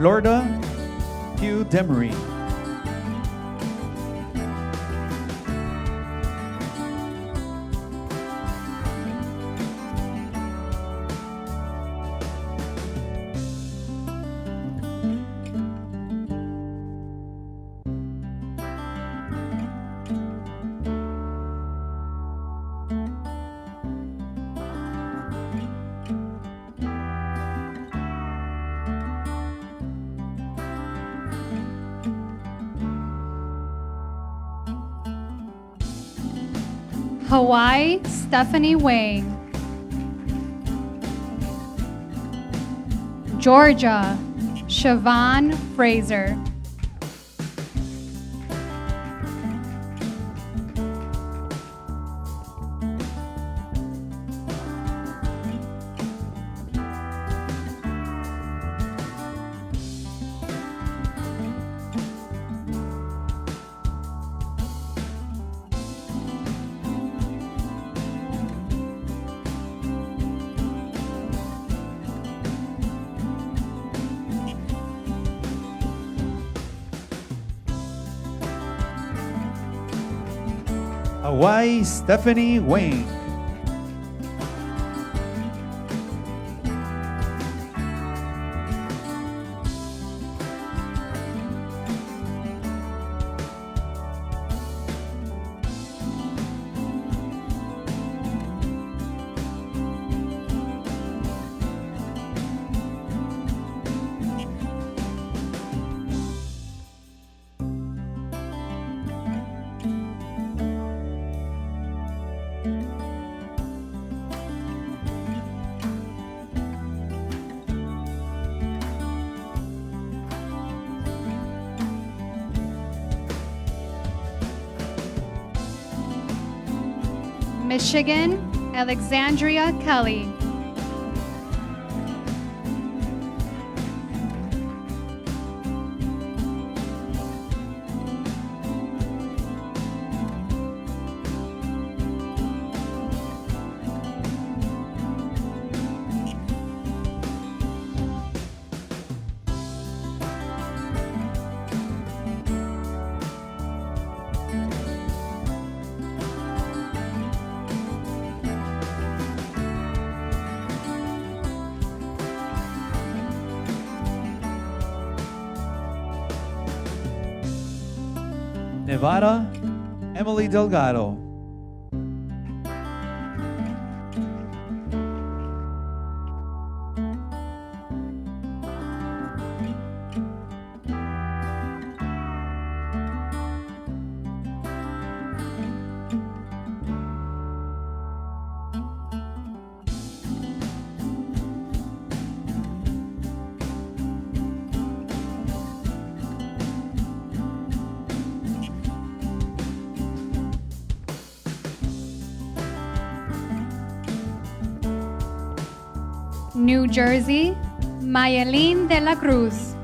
Florida, Hugh Demery. Hawaii, Stephanie Wang. Georgia, Siobhan Fraser. Hawaii, Stephanie Wang. Michigan, Alexandria Kelly. Nevada, Emily Delgado. New Jersey, Mayelin de la Cruz.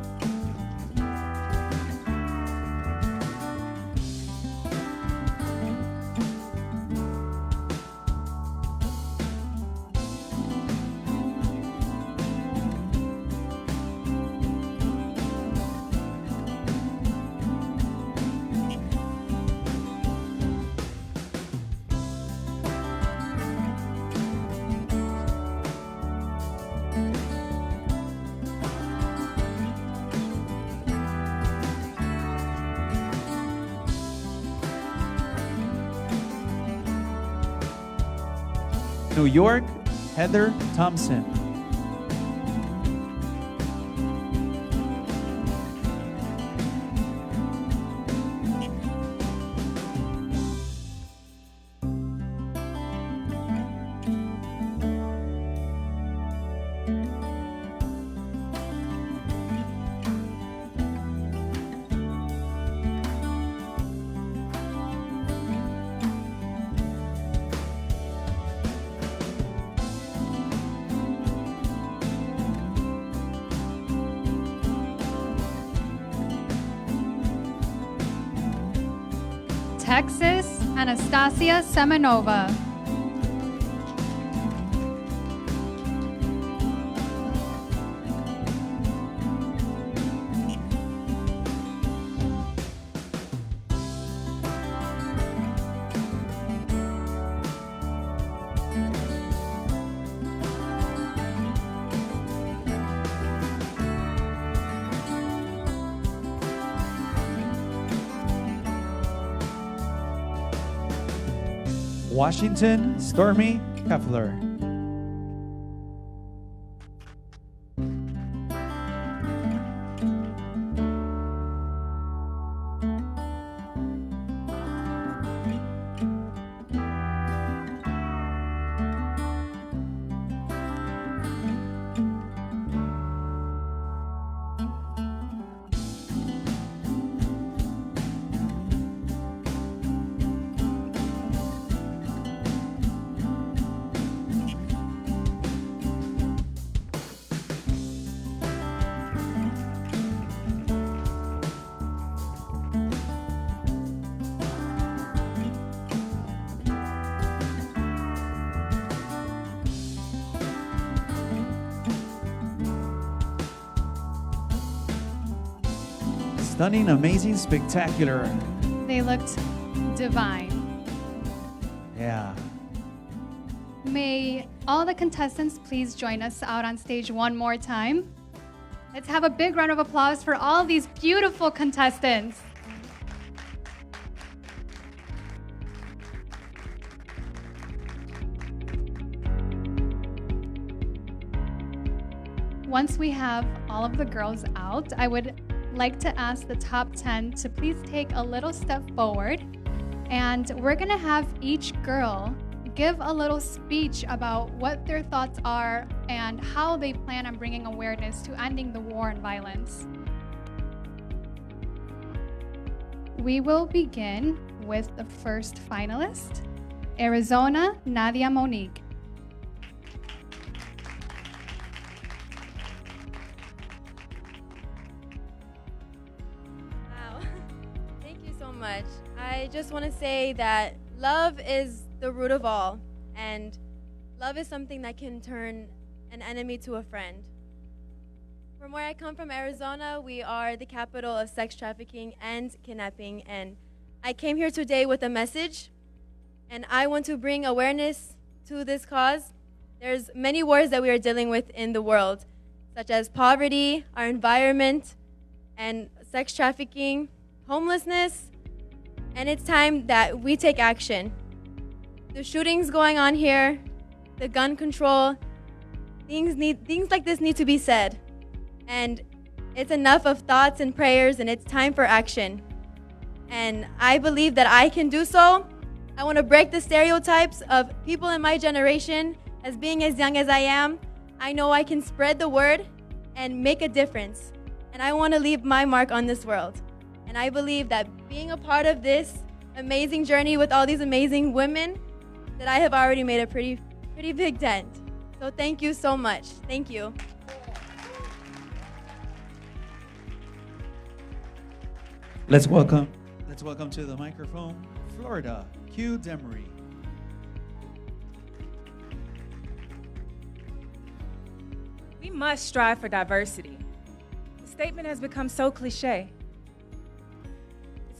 New York, Heather Thompson. Texas, Anastasia Semenova. Washington, Stormy Kepler. Stunning, amazing, spectacular. They looked divine. Yeah. May all the contestants please join us out on stage one more time. Let's have a big round of applause for all these beautiful contestants. Once we have all of the girls out, I would like to ask the top 10 to please take a little step forward, and we're gonna have each girl give a little speech about what their thoughts are and how they plan on bringing awareness to ending the war and violence. We will begin with the first finalist, Arizona, Nadia Monique. Much. I just want to say that love is the root of all, and love is something that can turn an enemy to a friend. From where I come from, Arizona, we are the capital of sex trafficking and kidnapping, and I came here today with a message, and I want to bring awareness to this cause. There's many wars that we are dealing with in the world, such as poverty, our environment, and sex trafficking, homelessness, and it's time that we take action. The shootings going on here, the gun control, things like this need to be said. And it's enough of thoughts and prayers, and it's time for action. And I believe that I can do so. I want to break the stereotypes of people in my generation as being as young as I am. I know I can spread the word and make a difference. And I want to leave my mark on this world. And I believe that being a part of this amazing journey with all these amazing women, that I have already made a pretty big dent. So thank you so much. Thank you. Let's welcome to the microphone, Florida, Q Demery. We must strive for diversity. The statement has become so cliche.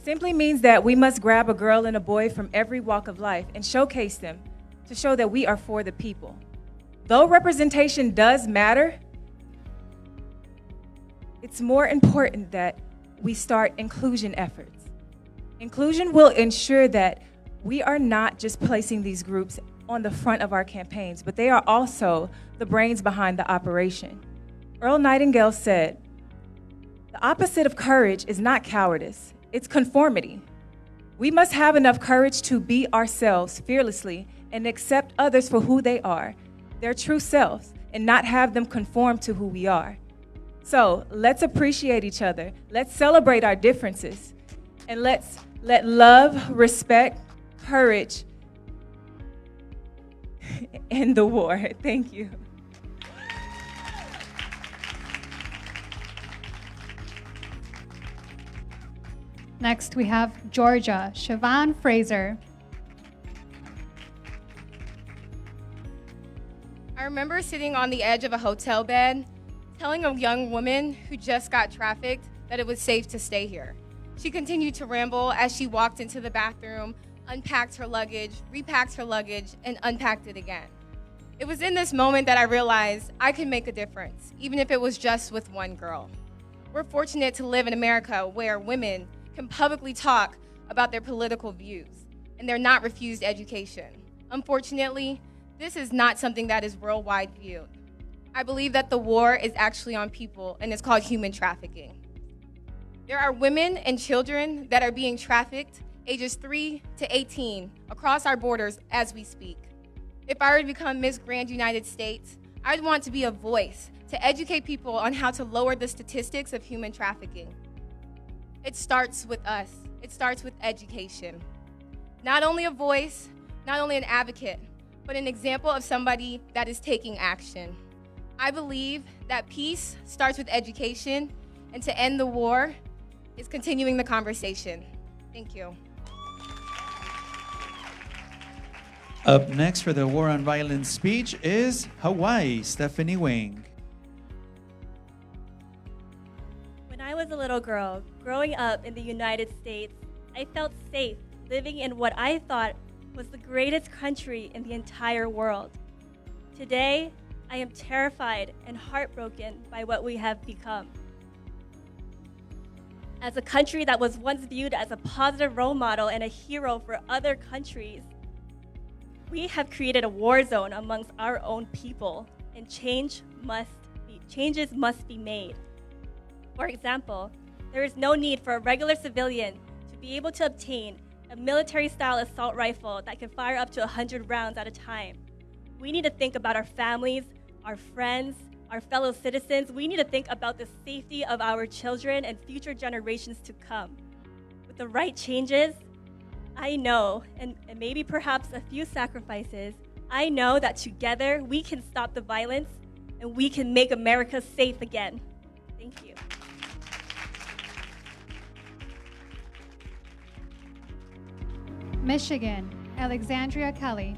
Simply means that we must grab a girl and a boy from every walk of life and showcase them to show that we are for the people. Though representation does matter, it's more important that we start inclusion efforts. Inclusion will ensure that we are not just placing these groups on the front of our campaigns, but they are also the brains behind the operation. Earl Nightingale said, "The opposite of courage is not cowardice. It's conformity. We must have enough courage to be ourselves fearlessly and accept others for who they are, their true selves, and not have them conform to who we are. So let's appreciate each other. Let's celebrate our differences. And let's let love, respect, courage end the war." Thank you. Next, we have Georgia, Siobhan Fraser. I remember sitting on the edge of a hotel bed, telling a young woman who just got trafficked that it was safe to stay here. She continued to ramble as she walked into the bathroom, unpacked her luggage, repacked her luggage, and unpacked it again. It was in this moment that I realized I could make a difference, even if it was just with one girl. We're fortunate to live in America where women can publicly talk about their political views, and they're not refused education. Unfortunately, this is not something that is worldwide viewed. I believe that the war is actually on people, and it's called human trafficking. There are women and children that are being trafficked ages 3 to 18 across our borders as we speak. If I were to become Miss Grand United States, I'd want to be a voice to educate people on how to lower the statistics of human trafficking. It starts with us. It starts with education. Not only a voice, not only an advocate, but an example of somebody that is taking action. I believe that peace starts with education, and to end the war is continuing the conversation. Thank you. Up next for the War on Violence speech is Hawaii, Stephanie Wing. When I was a little girl, growing up in the United States, I felt safe living in what I thought was the greatest country in the entire world. Today, I am terrified and heartbroken by what we have become. As a country that was once viewed as a positive role model and a hero for other countries, we have created a war zone amongst our own people, and changes must be made. For example, there is no need for a regular civilian to be able to obtain a military-style assault rifle that can fire up to 100 rounds at a time. We need to think about our families, our friends, our fellow citizens. We need to think about the safety of our children and future generations to come. With the right changes, I know, and maybe perhaps a few sacrifices, I know that together we can stop the violence and we can make America safe again. Thank you. Michigan, Alexandria Kelly.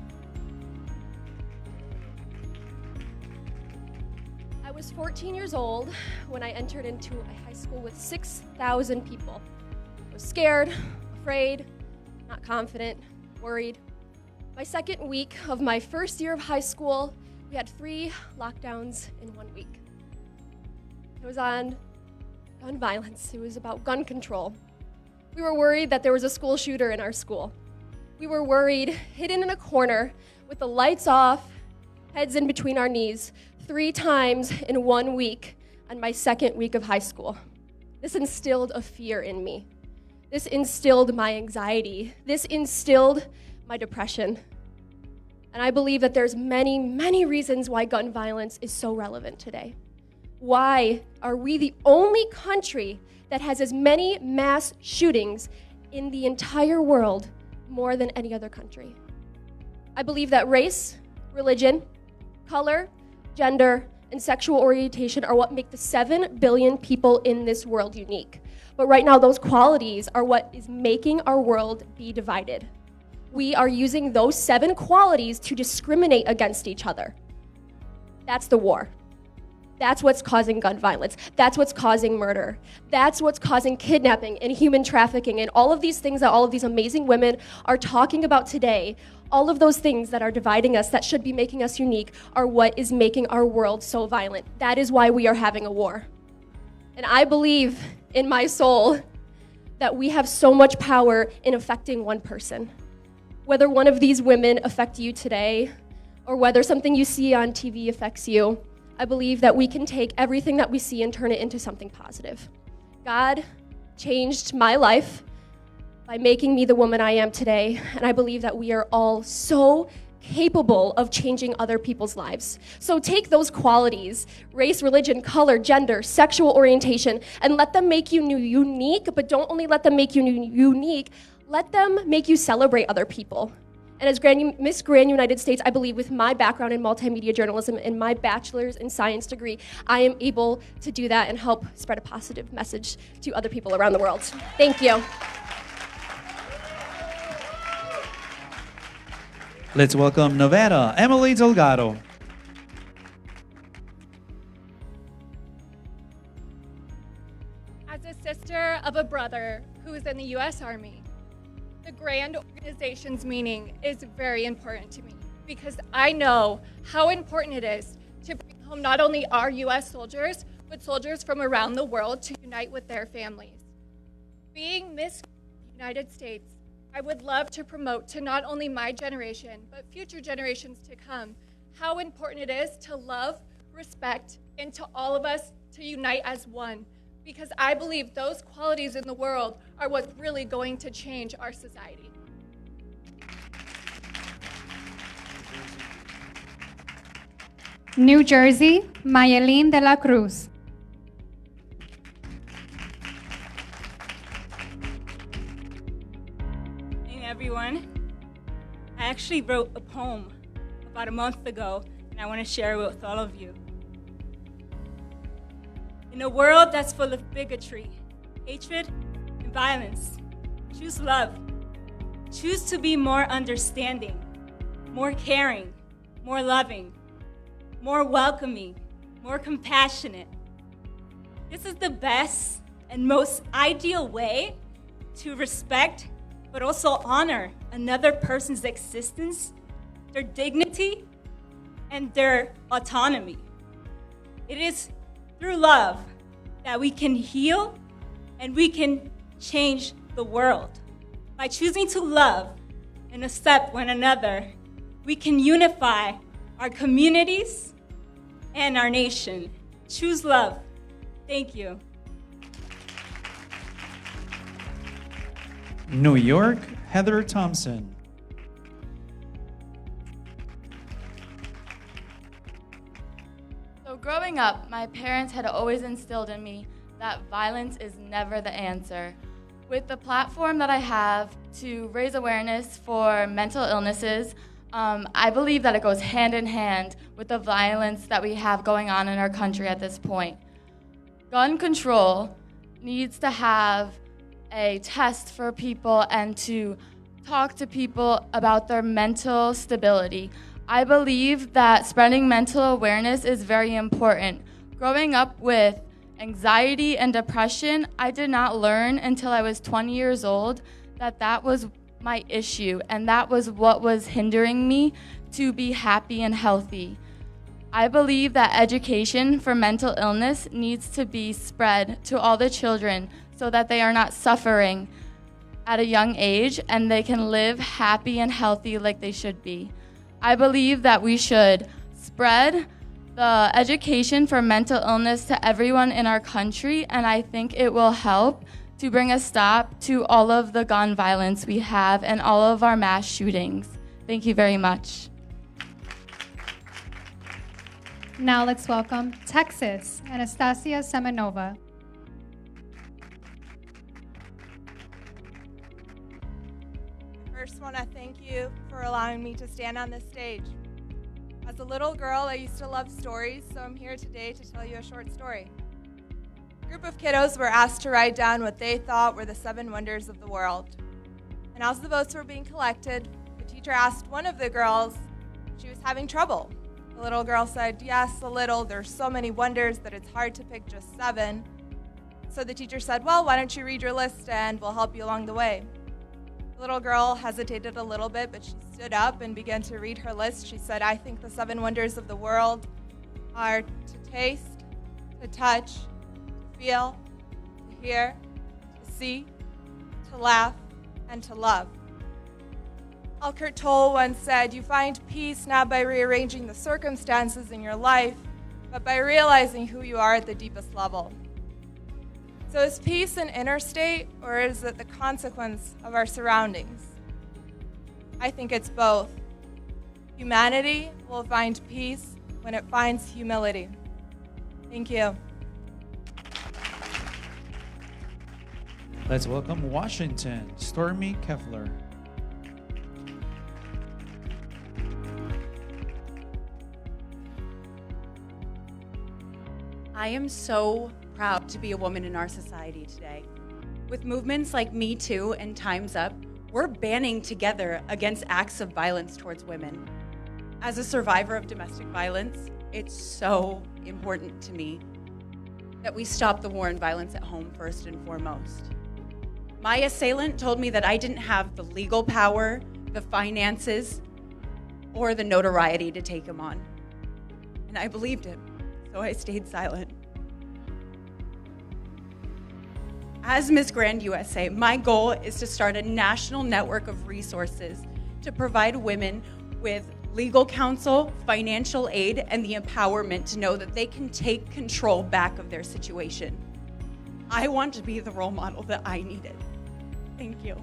I was 14 years old when I entered into a high school with 6,000 people. I was scared, afraid, not confident, worried. My second week of my first year of high school, we had 3 lockdowns in 1 week. It was on gun violence. It was about gun control. We were worried that there was a school shooter in our school. We were worried, hidden in a corner with the lights off, heads in between our knees, 3 times in 1 week on my second week of high school. This instilled a fear in me. This instilled my anxiety. This instilled my depression. And I believe that there's many, many reasons why gun violence is so relevant today. Why are we the only country that has as many mass shootings in the entire world more than any other country? I believe that race, religion, color, gender, and sexual orientation are what make the 7 billion people in this world unique. But right now, those qualities are what is making our world be divided. We are using those 7 qualities to discriminate against each other. That's the war. That's what's causing gun violence. That's what's causing murder. That's what's causing kidnapping and human trafficking and all of these things that all of these amazing women are talking about today. All of those things that are dividing us, that should be making us unique, are what is making our world so violent. That is why we are having a war. And I believe in my soul that we have so much power in affecting one person. Whether one of these women affect you today, or whether something you see on TV affects you, I believe that we can take everything that we see and turn it into something positive. God changed my life by making me the woman I am today, and I believe that we are all so capable of changing other people's lives. So take those qualities, race, religion, color, gender, sexual orientation, and let them make you unique, but don't only let them make you unique, let them make you celebrate other people. And as Miss Grand United States, I believe with my background in multimedia journalism and my bachelor's in science degree, I am able to do that and help spread a positive message to other people around the world. Thank you. Let's welcome Nevada, Emily Delgado. As a sister of a brother who is in the U.S. Army, the grand organization's meaning is very important to me because I know how important it is to bring home not only our U.S. soldiers, but soldiers from around the world to unite with their families. Being Miss United States I would love to promote to not only my generation, but future generations to come, how important it is to love, respect, and to all of us to unite as one. Because I believe those qualities in the world are what's really going to change our society. New Jersey, Mayelin de la Cruz. Hey everyone. I actually wrote a poem about a month ago, and I want to share it with all of you. In a world that's full of bigotry, hatred, and violence, choose love. Choose to be more understanding, more caring, more loving, more welcoming, more compassionate. This is the best and most ideal way to respect, but also honor another person's existence, their dignity, and their autonomy. It is through love that we can heal and we can change the world. By choosing to love and accept one another, we can unify our communities and our nation. Choose love. Thank you. New York, Heather Thompson. So growing up, my parents had always instilled in me that violence is never the answer. With the platform that I have to raise awareness for mental illnesses, I believe that it goes hand in hand with the violence that we have going on in our country at this point. Gun control needs to have a test for people and to talk to people about their mental stability. I believe that spreading mental awareness is very important. Growing up with anxiety and depression, I did not learn until I was 20 years old that that was my issue and that was what was hindering me to be happy and healthy. I believe that education for mental illness needs to be spread to all the children so that they are not suffering at a young age and they can live happy and healthy like they should be. I believe that we should spread the education for mental illness to everyone in our country, and I think it will help to bring a stop to all of the gun violence we have and all of our mass shootings. Thank you very much. Now let's welcome Texas, Anastasia Semenova. First, want to thank you for allowing me to stand on this stage. As a little girl, I used to love stories, so I'm here today to tell you a short story. A group of kiddos were asked to write down what they thought were the 7 wonders of the world. And as the votes were being collected, the teacher asked one of the girls if she was having trouble. The little girl said, "Yes, a little. There's so many wonders that it's hard to pick just 7. So the teacher said, "Well, why don't you read your list and we'll help you along the way." The little girl hesitated a little bit, but she stood up and began to read her list. She said, "I think the 7 wonders of the world are to taste, to touch, to feel, to hear, to see, to laugh, and to love." Eckhart Tolle once said, "You find peace not by rearranging the circumstances in your life, but by realizing who you are at the deepest level." So is peace an inner state, or is it the consequence of our surroundings? I think it's both. Humanity will find peace when it finds humility. Thank you. Let's welcome Washington, Stormy Keffler. I am so proud to be a woman in our society today. With movements like Me Too and Time's Up, we're banding together against acts of violence towards women. As a survivor of domestic violence, it's so important to me that we stop the war and violence at home first and foremost. My assailant told me that I didn't have the legal power, the finances, or the notoriety to take him on. And I believed him, so I stayed silent. As Miss Grand USA, my goal is to start a national network of resources to provide women with legal counsel, financial aid, and the empowerment to know that they can take control back of their situation. I want to be the role model that I needed. Thank you.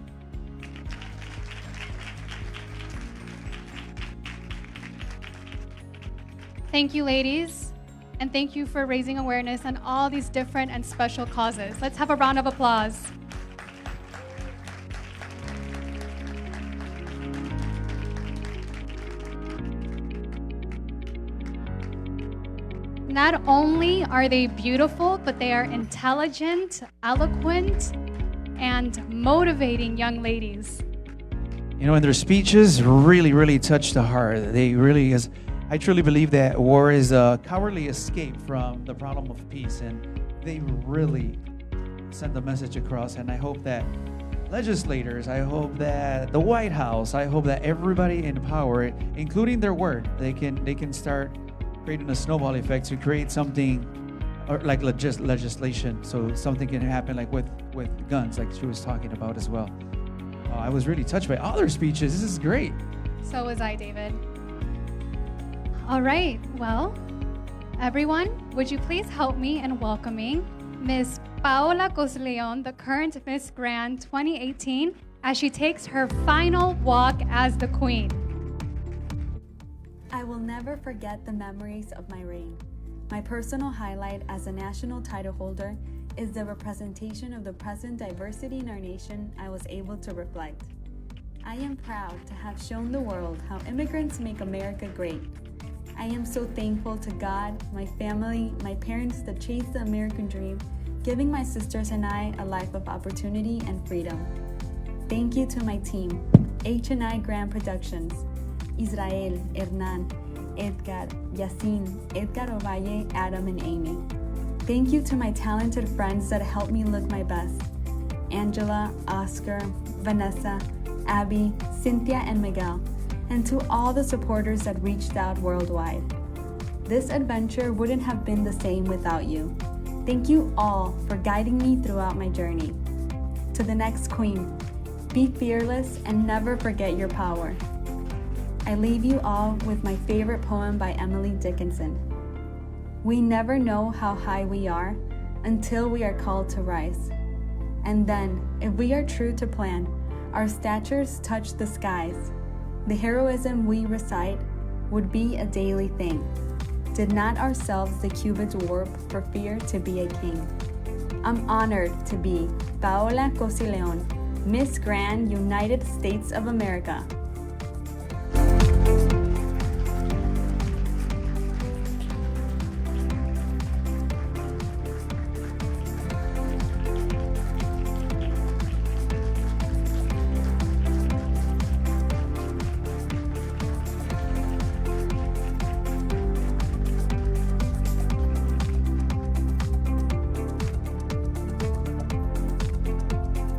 Thank you, ladies. And thank you for raising awareness on all these different and special causes. Let's have a round of applause. Not only are they beautiful, but they are intelligent, eloquent, and motivating young ladies. You know, and their speeches really, really touch the heart. They really is. I truly believe that war is a cowardly escape from the problem of peace, and they really send the message across. And I hope that legislators, I hope that the White House, I hope that everybody in power, including their word, they can start creating a snowball effect to create something or like legislation, so something can happen like with guns, like she was talking about as well. I was really touched by all their speeches. This is great. So was I, David. All right, well, everyone, would you please help me in welcoming Miss Paola Cosleon, the current Miss Grand 2018, as she takes her final walk as the Queen. I will never forget the memories of my reign. My personal highlight as a national title holder is the representation of the present diversity in our nation I was able to reflect. I am proud to have shown the world how immigrants make America great. I am so thankful to God, my family, my parents that chased the American dream, giving my sisters and I a life of opportunity and freedom. Thank you to my team, H&I Grand Productions, Israel, Hernan, Edgar, Yasin, Edgar Ovalle, Adam, and Amy. Thank you to my talented friends that helped me look my best, Angela, Oscar, Vanessa, Abby, Cynthia, and Miguel, and to all the supporters that reached out worldwide. This adventure wouldn't have been the same without you. Thank you all for guiding me throughout my journey. To the next Queen, be fearless and never forget your power. I leave you all with my favorite poem by Emily Dickinson. We never know how high we are until we are called to rise. And then, if we are true to plan, our statures touch the skies. The heroism we recite would be a daily thing. Did not ourselves the cubits warp for fear to be a king? I'm honored to be Paola Cosleon, Miss Grand United States of America.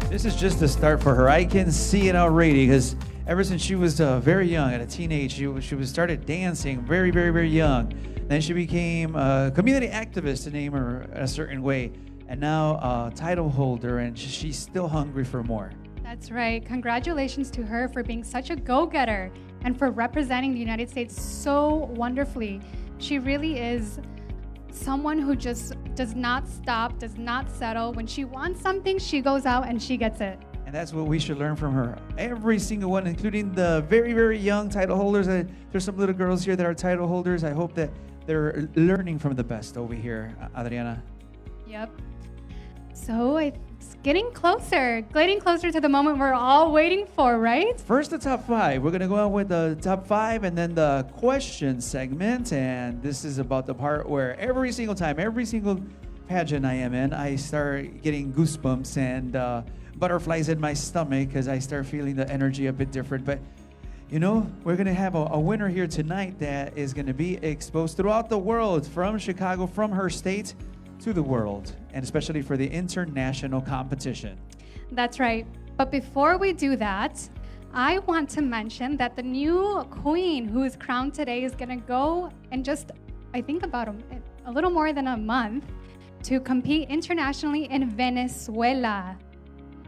This is just the start for her. I can see it already because ever since she was very young, at a teenage, she was started dancing very, very, very young. Then she became a community activist, to name her a certain way, and now a title holder, and she's still hungry for more. That's right. Congratulations to her for being such a go-getter and for representing the United States so wonderfully. She really is someone who just does not stop, does not settle. When she wants something, she goes out and she gets it. And that's what we should learn from her. Every single one, including the very, very young title holders. There's some little girls here that are title holders. I hope that they're learning from the best over here, Adriana. Yep. So it's getting closer to the moment we're all waiting for, right? First, the top five. We're going to go on with the top five and then the question segment. And this is about the part where every single time, every single pageant I am in, I start getting goosebumps and butterflies in my stomach because I start feeling the energy a bit different. But, you know, we're going to have a winner here tonight that is going to be exposed throughout the world, from Chicago, from her state, to the world, and especially for the international competition. That's right. But before we do that, I want to mention that the new queen who is crowned today is going to go in just, I think, about a little more than a month to compete internationally in Venezuela,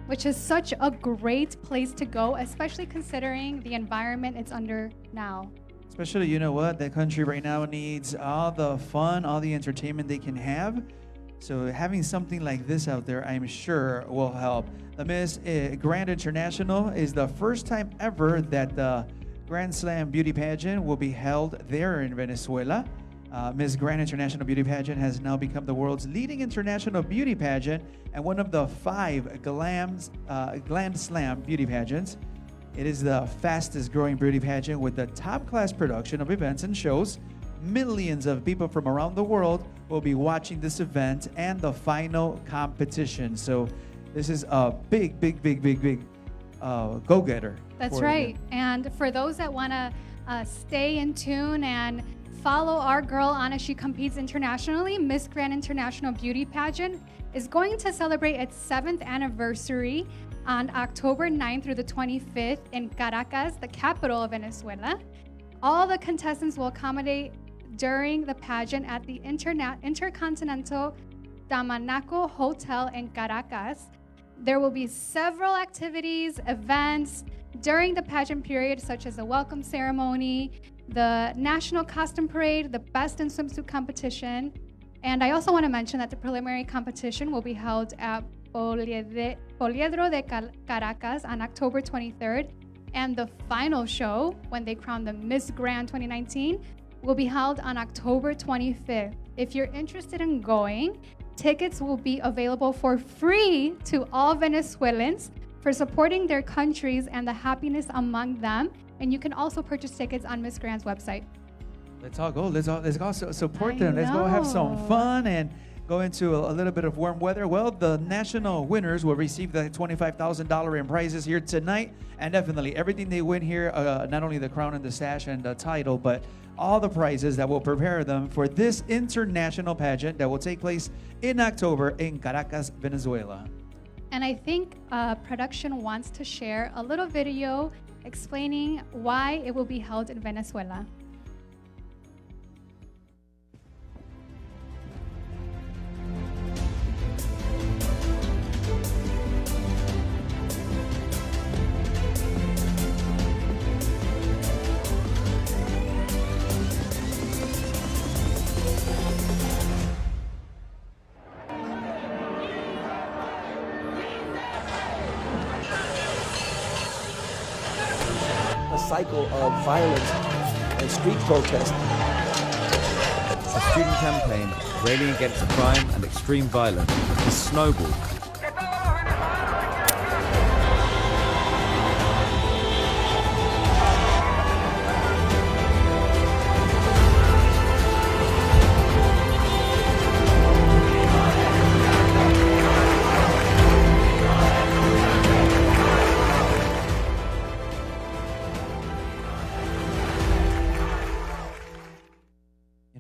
which is such a great place to go, especially considering the environment it's under now. Especially, you know what? That country right now needs all the fun, all the entertainment they can have. So having something like this out there, I'm sure will help. The Miss Grand International is the first time ever that the Grand Slam beauty pageant will be held there in Venezuela. Miss Grand International Beauty Pageant has now become the world's leading international beauty pageant and one of the 5 Grand Slam beauty pageants. It is the fastest growing beauty pageant with the top class production of events and shows. Millions of people from around the world will be watching this event and the final competition. So this is a big go-getter. That's right. And for those that want to stay in tune and follow our girl on as she competes internationally, Miss Grand International Beauty Pageant is going to celebrate its 7th anniversary on October 9th through the 25th in Caracas, the capital of Venezuela. All the contestants will accommodate during the pageant at the Intercontinental Tamanaco Hotel in Caracas. There will be several activities, events during the pageant period, such as the welcome ceremony, the National Costume Parade, the Best in Swimsuit competition. And I also want to mention that the preliminary competition will be held at Poliedro de Caracas on October 23rd. And the final show, when they crown the Miss Grand 2019, will be held on October 25th. If you're interested in going, tickets will be available for free to all Venezuelans for supporting their countries and the happiness among them. And you can also purchase tickets on Miss Grand's website. Let's all go. Let's go support them. Let's go have some fun and go into a little bit of warm weather. Well, the national winners will receive the $25,000 in prizes here tonight. And definitely everything they win here, not only the crown and the sash and the title, but all the prizes that will prepare them for this international pageant that will take place in October in Caracas, Venezuela. And I think production wants to share a little video explaining why it will be held in Venezuela. Cycle of violence and street protest. A student campaign railing against crime and extreme violence has snowballed.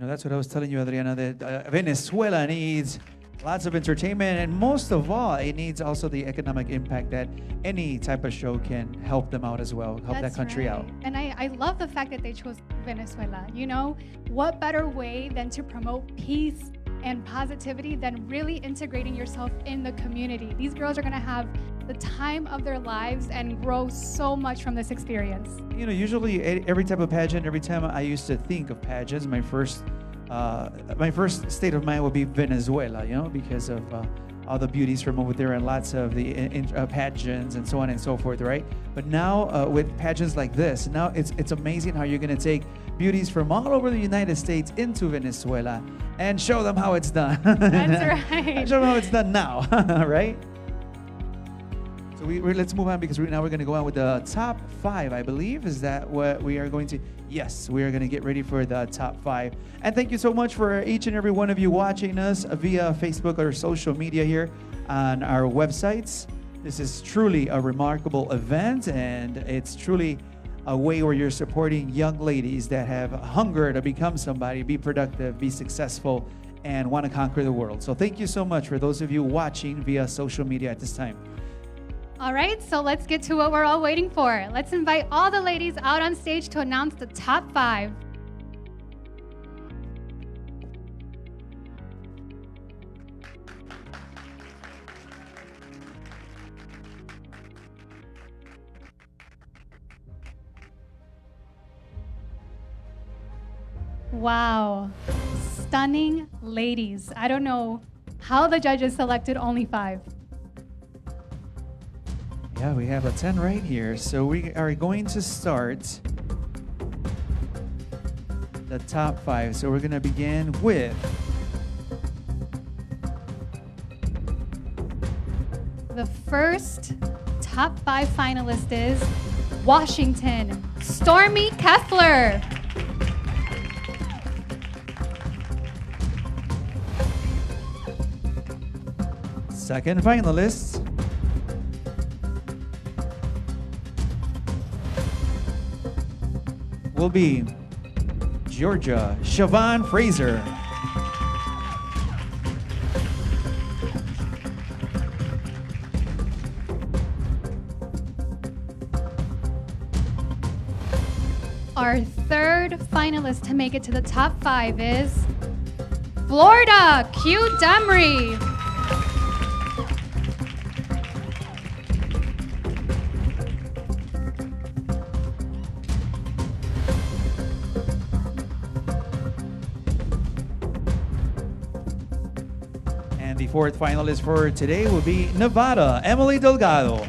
That's what I was telling you, Adriana, that Venezuela needs lots of entertainment, and most of all, it needs also the economic impact that any type of show can help them out as well, help that country out. And I love the fact that they chose Venezuela. You know, what better way than to promote peace and positivity than really integrating yourself in the community? These girls are going to have the time of their lives and grow so much from this experience. You know, usually every type of pageant, every time I used to think of pageants, my first state of mind would be Venezuela, you know, because of all the beauties from over there and lots of the pageants and so on and so forth, right? But now with pageants like this, now it's amazing how you're going to take beauties from all over the United States into Venezuela and show them how it's done. That's right. Show them how it's done now, right? So let's move on, because now we're going to go on with the top 5, I believe. Is that what we are going to? Yes, we are going to get ready for the top 5. And thank you so much for each and every one of you watching us via Facebook or social media here on our websites. This is truly a remarkable event, and it's truly a way where you're supporting young ladies that have hunger to become somebody, be productive, be successful, and want to conquer the world. So thank you so much for those of you watching via social media at this time. All right, so let's get to what we're all waiting for. Let's invite all the ladies out on stage to announce the top 5. Wow. Stunning ladies. I don't know how the judges selected only 5. Yeah, we have a 10 right here. So we are going to start the top 5. So we're going to begin with The first top 5 finalist is Washington, Stormy Kessler. second finalist, will be Georgia, Siobhan Fraser. Our third finalist to make it to the top 5 is Florida, Q Demry. And the fourth finalist for today will be Nevada, Emily Delgado.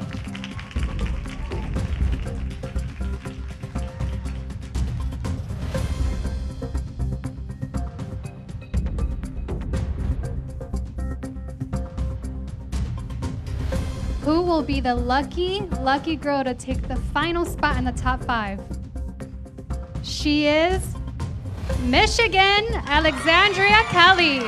Who will be the lucky girl to take the final spot in the top 5? She is Michigan, Alexandria Kelly.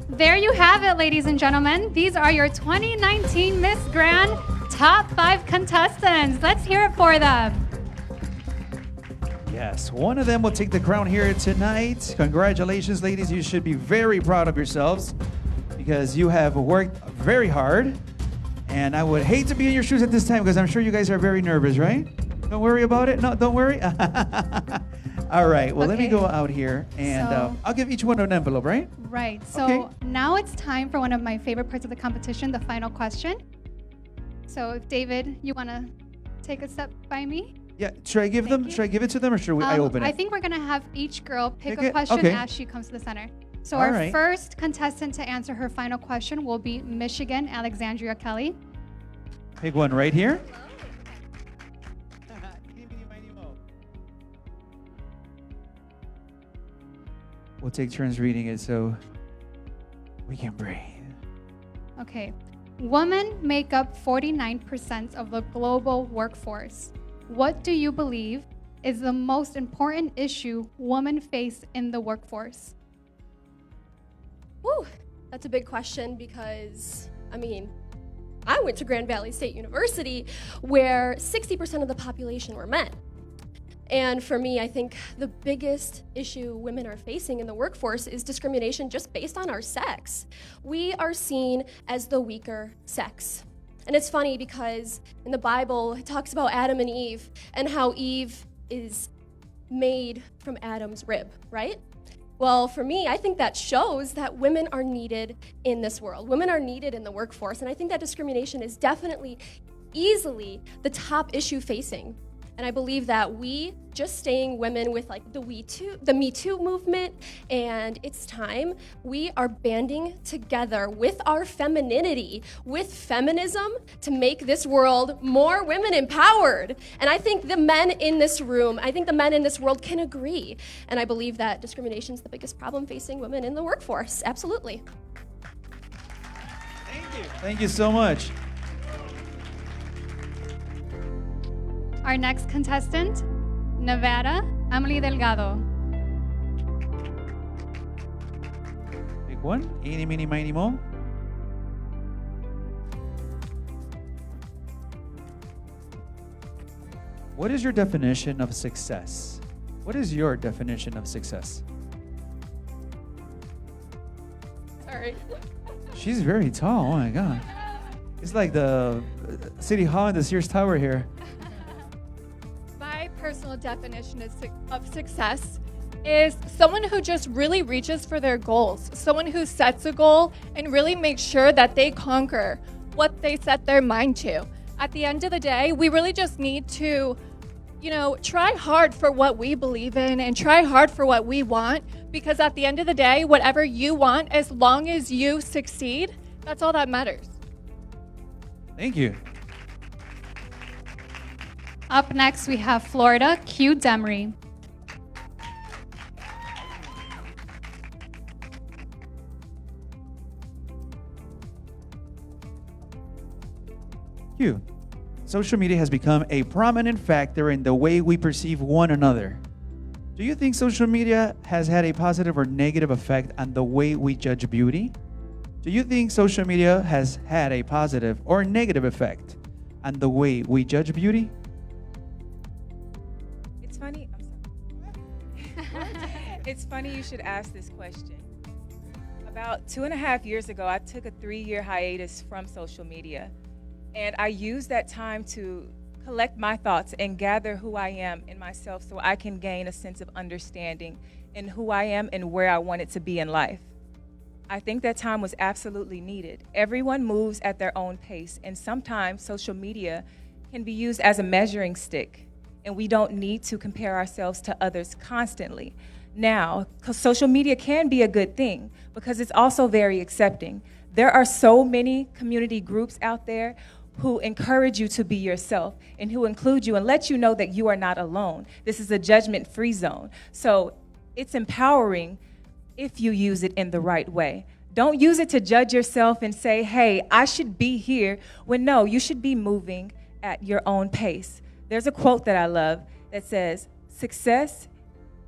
There you have it, ladies and gentlemen. These are your 2019 Miss Grand top 5 contestants. Let's hear it for them. Yes, one of them will take the crown here tonight. Congratulations, ladies. You should be very proud of yourselves because you have worked very hard. And I would hate to be in your shoes at this time because I'm sure you guys are very nervous, right? Don't worry about it. No, don't worry. All right. Well, let me go out here and I'll give each one an envelope, right? Right. So Okay. now it's time for one of my favorite parts of the competition, the final question. So if David, you want to take a step by me? Yeah. Should I give them? Should I give it to them or should I open it? I think we're going to have each girl pick Pick a it? question Okay. as she comes to the center. So All our right. first contestant to answer her final question will be Michigan, Alexandria Kelly. Pick one right here. We'll take turns reading it so we can breathe. Okay. Women make up 49% of the global workforce. What do you believe is the most important issue women face in the workforce? Woo, that's a big question because, I went to Grand Valley State University where 60% of the population were men. And for me, I think the biggest issue women are facing in the workforce is discrimination just based on our sex. We are seen as the weaker sex. And it's funny because in the Bible, it talks about Adam and Eve and how Eve is made from Adam's rib, right? Well, for me, I think that shows that women are needed in this world. Women are needed in the workforce, and I think that discrimination is definitely, easily the top issue facing. And I believe that we just staying women with like the Me Too movement, and it's time we are banding together with our femininity, with feminism to make this world more women empowered. And I think the men in this room, world can agree. And I believe that discrimination is the biggest problem facing women in the workforce. Absolutely. Thank you so much. Our next contestant, Nevada, Emily Delgado. Pick one. Eeny, meeny, miny, mo. What is your definition of success? What is your definition of success? Sorry. She's very tall. Oh my God. It's like the City Hall and the Sears Tower here. My personal definition of success is someone who just really reaches for their goals, someone who sets a goal and really makes sure that they conquer what they set their mind to. At the end of the day, we really just need to, try hard for what we believe in and try hard for what we want, because at the end of the day, whatever you want, as long as you succeed, that's all that matters. Thank you. Up next, we have Florida, Q Demery. Q. Social media has become a prominent factor in the way we perceive one another. Do you think social media has had a positive or negative effect on the way we judge beauty? Do you think social media has had a positive or negative effect on the way we judge beauty? It's funny. I'm sorry. It's funny you should ask this question. About 2.5 years ago, I took a 3-year hiatus from social media. And I used that time to collect my thoughts and gather who I am in myself so I can gain a sense of understanding in who I am and where I wanted to be in life. I think that time was absolutely needed. Everyone moves at their own pace, and sometimes social media can be used as a measuring stick, and we don't need to compare ourselves to others constantly. Now, social media can be a good thing because it's also very accepting. There are so many community groups out there who encourage you to be yourself and who include you and let you know that you are not alone. This is a judgment-free zone. So it's empowering if you use it in the right way. Don't use it to judge yourself and say, hey, I should be here, when no, you should be moving at your own pace. There's a quote that I love that says, success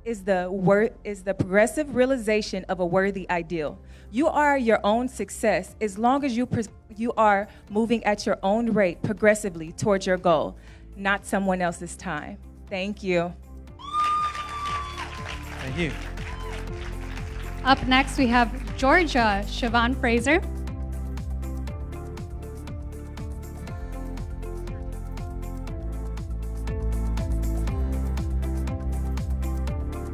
is the progressive realization of a worthy ideal. You are your own success as long as you are moving at your own rate progressively towards your goal, not someone else's time. Thank you. Thank you. Up next, we have Georgia, Siobhan Fraser.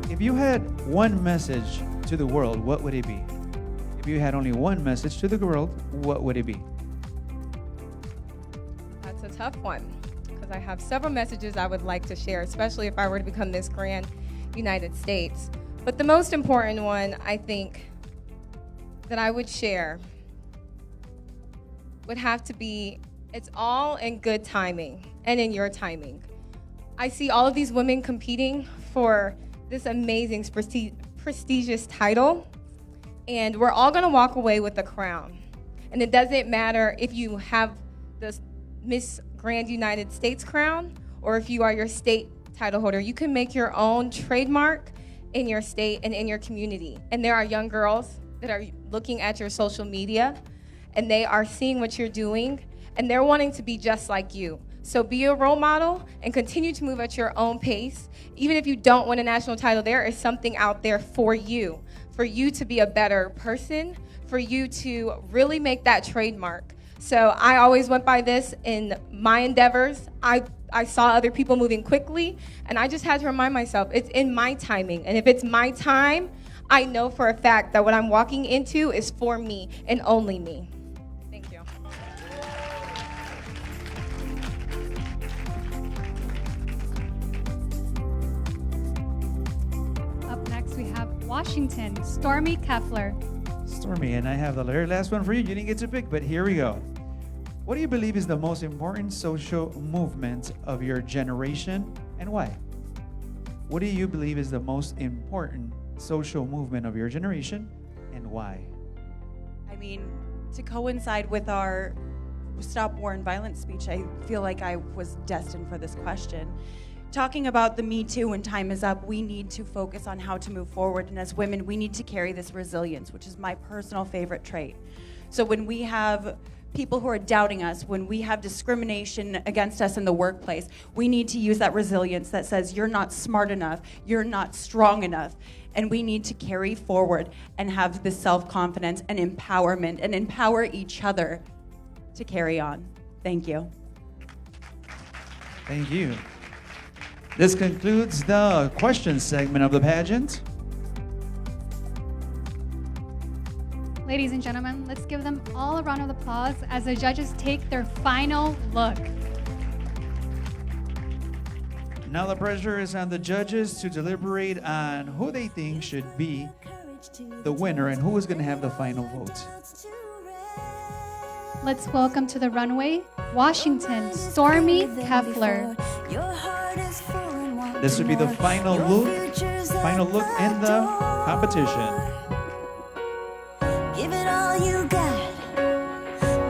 If you had one message to the world, what would it be? If you had only one message to the world, what would it be? That's a tough one, because I have several messages I would like to share, especially if I were to become Miss Grand United States. But the most important one, I think, that I would share would have to be, it's all in good timing and in your timing. I see all of these women competing for this amazing prestigious title, and we're all gonna walk away with the crown. And it doesn't matter if you have the Miss Grand United States crown or if you are your state title holder. You can make your own trademark in your state and in your community. And there are young girls that are looking at your social media and they are seeing what you're doing and they're wanting to be just like you. So be a role model and continue to move at your own pace. Even if you don't win a national title, there is something out there for you to be a better person, for you to really make that trademark. So I always went by this in my endeavors. I saw other people moving quickly, and I just had to remind myself, it's in my timing. And if it's my time, I know for a fact that what I'm walking into is for me and only me. Thank you. Up next, we have Washington, Stormy Keffler. Stormy, and I have the very last one for you. You didn't get to pick, but here we go. What do you believe is the most important social movement of your generation and why? What do you believe is the most important social movement of your generation and why? I mean, to coincide with our Stop War and Violence speech, I feel like I was destined for this question. Talking about the Me Too and time is up, we need to focus on how to move forward. And as women, we need to carry this resilience, which is my personal favorite trait. So when we have people who are doubting us, when we have discrimination against us in the workplace, we need to use that resilience that says you're not smart enough, you're not strong enough, and we need to carry forward and have this self-confidence and empowerment and empower each other to carry on. Thank you. Thank you. This concludes the question segment of the pageant. Ladies and gentlemen, let's give them all a round of applause as the judges take their final look. Now the pressure is on the judges to deliberate on who they think should be the winner and who is going to have the final vote. Let's welcome to the runway, Washington, Stormy Kepler. This would be the final look in the competition. Give it all you got,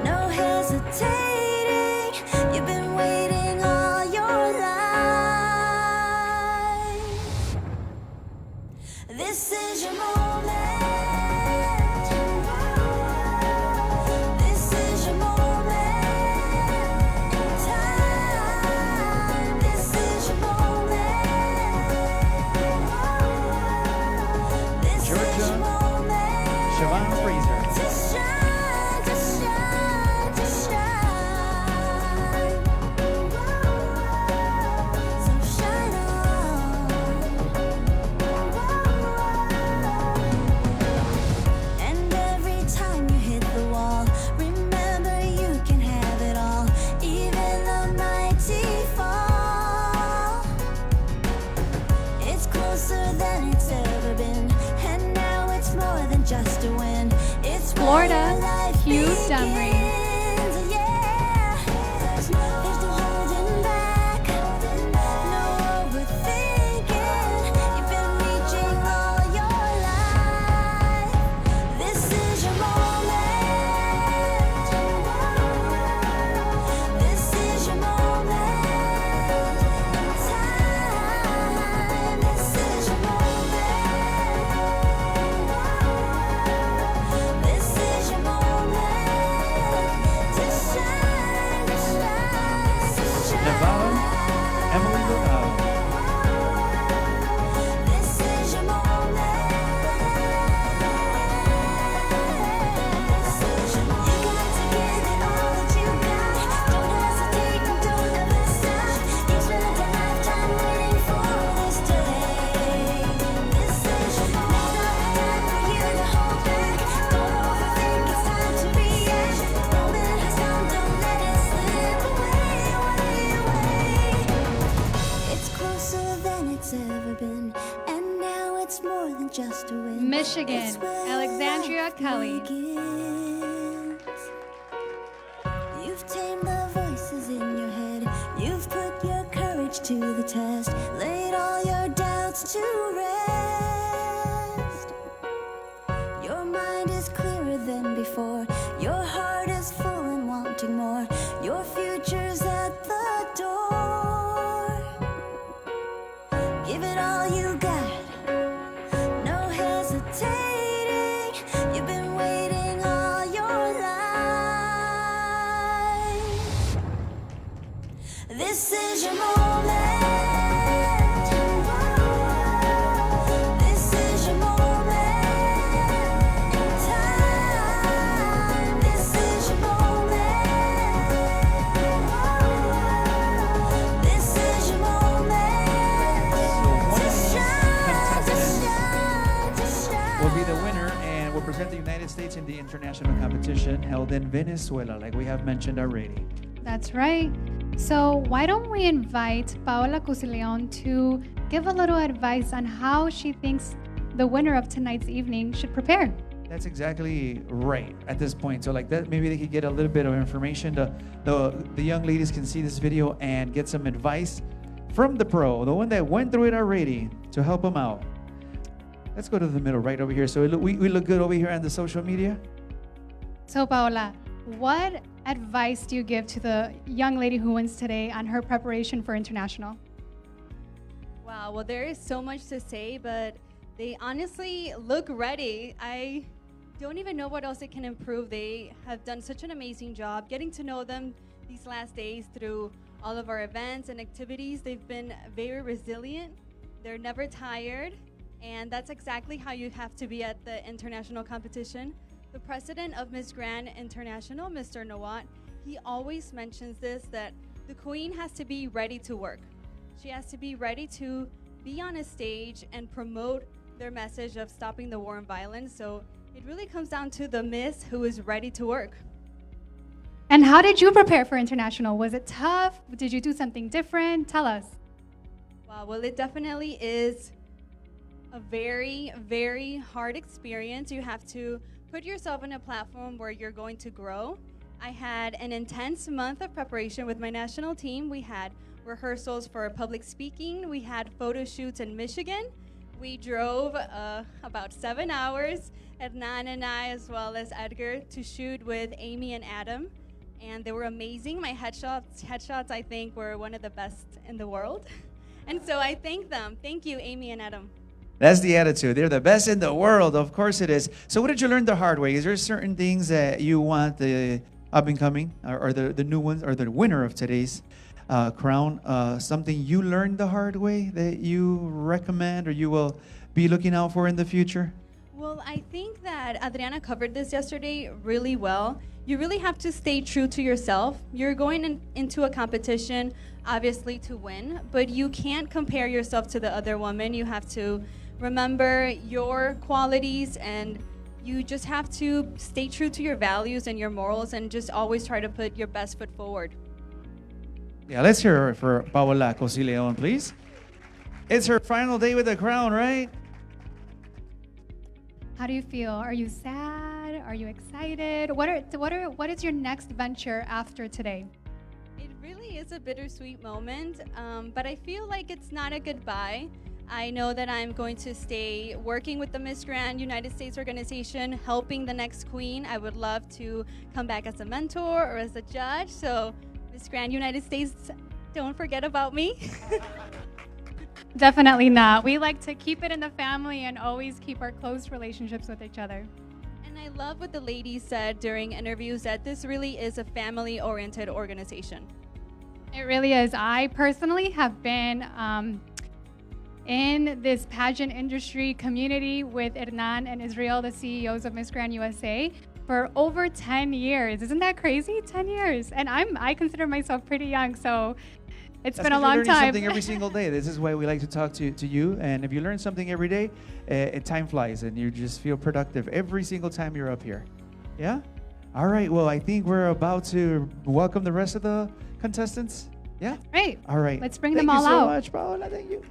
no hesitating. You've been waiting all your life. This is your moment. This is your moment in time. This is your moment. This is your moment. Siobhan Fraser. To shine, to shine, to shine. So shine on. And every time you hit the wall, remember you can have it all, even the mighty fall. It's closer than it's ever been, and now it's more than just a win. It's Florida, Hugh Dumry. There's no holding back, no overthinking. You've been reaching all your life. This is your moment. This is your moment in time. This is your moment. This is your moment to shine, to shine, to shine. Nevada, Emily Donald. This is your moment. This is your moment. You got to give it all that you got. Don't hesitate and don't ever stop. You spent a lifetime waiting for this day. This is your moment. Now's not the time for you to hold back. Don't overthink, it's time to react. The moment has come, don't let it slip away. It's closer than it's ever been, and now it's more than just a win. Michigan, It's where Alexandria life Kelly. begins. You've tamed the voices in your head. You've put your courage to the test. Laid all your doubts to rest. Your mind is clearer than before. Your heart is full and wanting more. Your future's at the door. Give it all you got, no hesitating. You've been waiting all your life. This is your moment. This is your moment in time. This is your moment. This is your moment to shine, to shine, to shine. Will be the winner and will present the United States in the international competition held in Venezuela, like we have mentioned already. That's right. So why don't we invite Paola Cusileon to give a little advice on how she thinks the winner of tonight's evening should prepare? That's exactly right at this point. So like that, maybe they could get a little bit of information. The young ladies can see this video and get some advice from the pro, the one that went through it already, to help them out. Let's go to the middle right over here. So we look good over here on the social media. So Paola, what advice do you give to the young lady who wins today on her preparation for international? Wow, well, there is so much to say, but they honestly look ready. I don't even know what else they can improve. They have done such an amazing job getting to know them these last days through all of our events and activities. They've been very resilient. They're never tired, and that's exactly how you have to be at the international competition. The president of Miss Grand International, Mr. Nawat, he always mentions this, that the queen has to be ready to work. She has to be ready to be on a stage and promote their message of stopping the war and violence. So it really comes down to the miss who is ready to work. And how did you prepare for international? Was it tough? Did you do something different? Tell us. Wow, well, it definitely is a very, very hard experience. You have to put yourself in a platform where you're going to grow. I had an intense month of preparation with my national team. We had rehearsals for public speaking. We had photo shoots in Michigan. We drove about 7 hours, Hernan and I, as well as Edgar, to shoot with Amy and Adam. And they were amazing. My headshots, I think, were one of the best in the world. And so I thank them. Thank you, Amy and Adam. That's the attitude. They're the best in the world. Of course it is. So what did you learn the hard way? Is there certain things that you want the up-and-coming or the new ones or the winner of today's crown, something you learned the hard way that you recommend or you will be looking out for in the future? Well, I think that Adriana covered this yesterday really well. You really have to stay true to yourself. You're going into a competition, obviously, to win, but you can't compare yourself to the other woman. You have to remember your qualities, and you just have to stay true to your values and your morals and just always try to put your best foot forward. Yeah, let's hear it for Paola Cosileon, please. It's her final day with the crown, right? How do you feel? Are you sad? Are you excited? What is your next venture after today? It really is a bittersweet moment, but I feel like it's not a goodbye. I know that I'm going to stay working with the Miss Grand United States organization, helping the next queen. I would love to come back as a mentor or as a judge. So Miss Grand United States, don't forget about me. Definitely not. We like to keep it in the family and always keep our close relationships with each other. And I love what the ladies said during interviews, that this really is a family-oriented organization. It really is. I personally have been in this pageant industry community with Hernan and Israel, the CEOs of Miss Grand USA, for over 10 years. Isn't that crazy? 10 years. And I consider myself pretty young, so it's been a long You're learning time. something every single day. This is why we like to talk to you. And if you learn something every day, time flies and you just feel productive every single time you're up here. Yeah? All right. Well, I think we're about to welcome the rest of the contestants. Yeah? Great. All right. Let's bring them all out. Thank you so much, Paola. Thank you.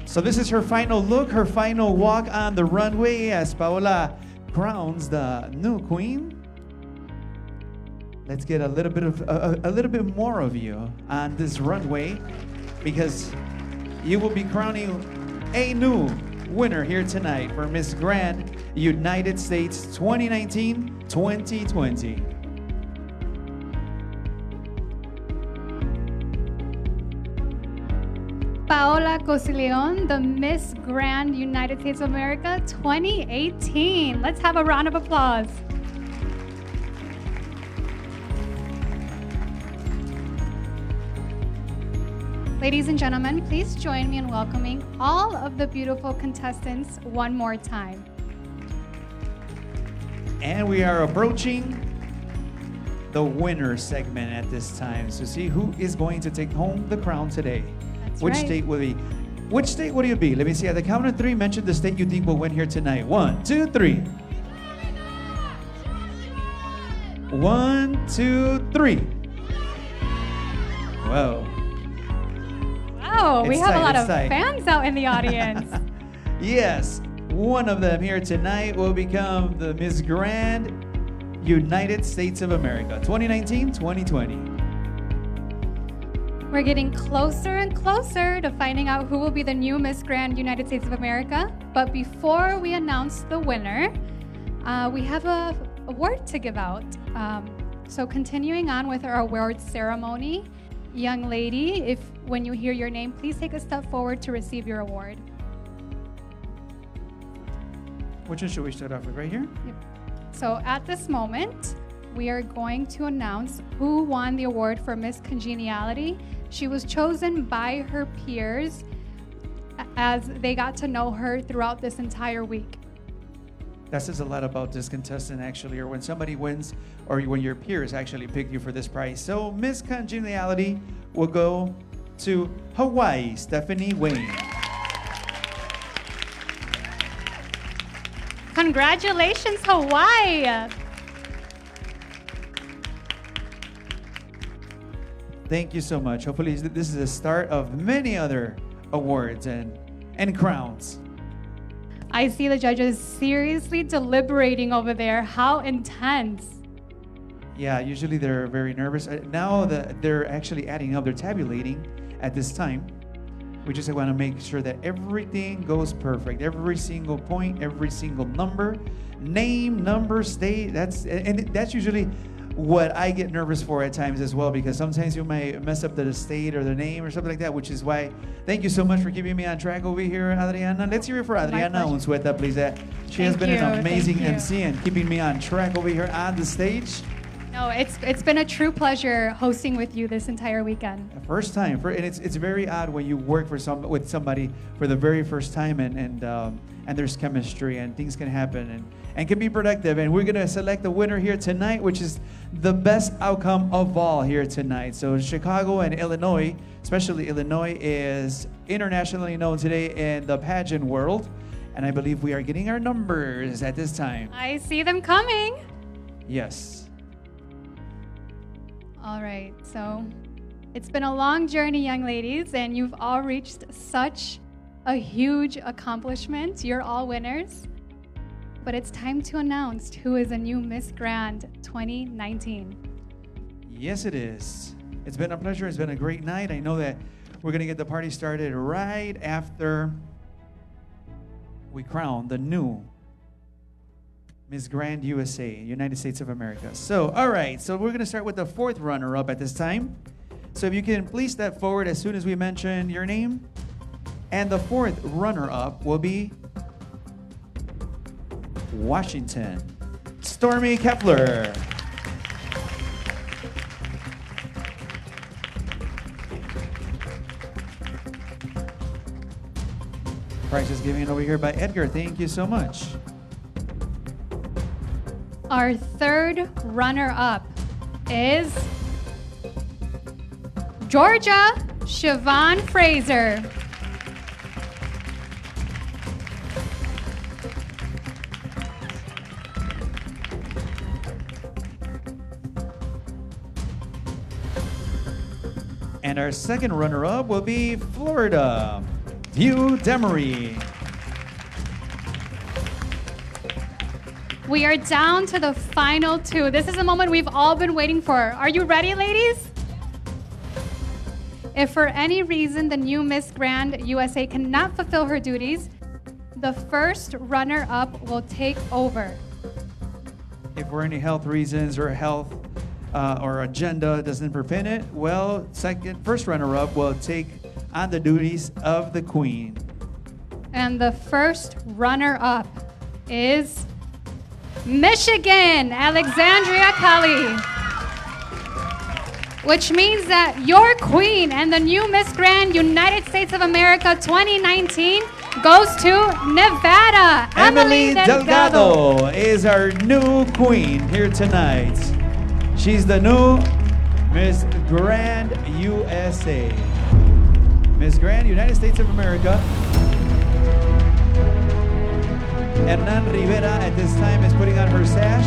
So this is her final look, her final walk on the runway as Paola crowns the new queen. Let's get a little bit more of you on this runway, because you will be crowning a new winner here tonight for Miss Grand United States 2019-2020. Paola Cosileon, the Miss Grand United States of America 2018. Let's have a round of applause. Ladies and gentlemen, please join me in welcoming all of the beautiful contestants one more time. And we are approaching the winner segment at this time. So see who is going to take home the crown today. That's Which right. state will be? Which state will you be? Let me see. At the count of three, mention the state you think will win here tonight. 1, 2, 3. 1, 2, 3. Whoa. Wow, we It's have a tight, lot it's of tight. fans out in the audience. Yes, one of them here tonight will become the Miss Grand United States of America 2019-2020. We're getting closer and closer to finding out who will be the new Miss Grand United States of America. But before we announce the winner, we have a award to give out. So continuing on with our award ceremony, young lady, if when you hear your name, please take a step forward to receive your award. Which one should we start off with? Right here? So at this moment, we are going to announce who won the award for Miss Congeniality. She was chosen by her peers as they got to know her throughout this entire week. That says a lot about this contestant, actually, or when somebody wins, or when your peers actually pick you for this prize. So Miss Congeniality will go to Hawaii, Stephanie Wayne. Congratulations, Hawaii. Thank you so much. Hopefully, this is the start of many other awards and crowns. I see the judges seriously deliberating over there. How intense. Yeah, usually they're very nervous. Now that they're actually adding up, they're tabulating at this time. We just want to make sure that everything goes perfect. Every single point, every single number, name, number, state. That's usually what I get nervous for at times as well, because sometimes you might mess up the state or the name or something like that, which is why thank you so much for keeping me on track over here, Adriana. Let's hear it for Adriana Unsueta, please. She has been an amazing MC and keeping me on track over here on the stage. No, it's been a true pleasure hosting with you this entire weekend. First time, and it's very odd when you work with somebody for the very first time, and there's chemistry and things can happen and can be productive. And we're gonna select the winner here tonight, which is the best outcome of all here tonight. So Chicago and Illinois, especially Illinois, is internationally known today in the pageant world, and I believe we are getting our numbers at this time. I see them coming. Yes. All right, so it's been a long journey, young ladies, and you've all reached such a huge accomplishment. You're all winners. But it's time to announce who is a new Miss Grand 2019. Yes, it is. It's been a pleasure. It's been a great night. I know that we're going to get the party started right after we crown the new Miss Grand USA, United States of America. So, all right. So we're going to start with the fourth runner-up at this time. So if you can please step forward as soon as we mention your name. And the fourth runner-up will be Washington, Stormy Kepler. Prize is given over here by Edgar. Thank you so much. Our third runner-up is Georgia, Siobhan Fraser. And our second runner-up will be Florida, Hugh Demery. We are down to the final two. This is the moment we've all been waiting for. Are you ready, ladies? If for any reason the new Miss Grand USA cannot fulfill her duties, the first runner-up will take over. If for any health reasons or health or agenda doesn't permit it, well, first runner-up will take on the duties of the queen. And the first runner-up is Michigan, Alexandria Kelly. Which means that your queen and the new Miss Grand United States of America 2019 goes to Nevada. Emily Delgado is our new queen here tonight. She's the new Miss Grand USA. Miss Grand United States of America. Hernan Rivera at this time is putting on her sash.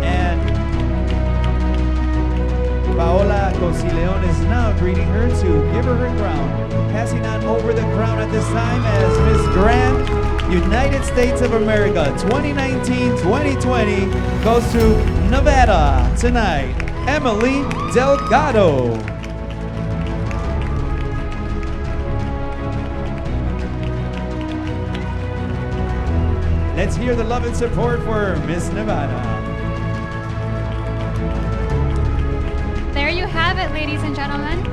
And Paola Cosileon is now greeting her to give her her crown. Passing on over the crown at this time as Miss Grand United States of America 2019-2020 goes to Nevada tonight. Emily Delgado. Let's hear the love and support for Miss Nevada. There you have it, ladies and gentlemen.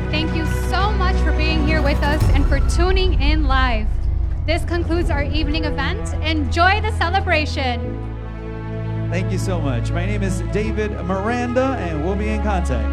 Thank you so much for being here with us and for tuning in live. This concludes our evening event. Enjoy the celebration. Thank you so much. My name is David Miranda, and we'll be in contact.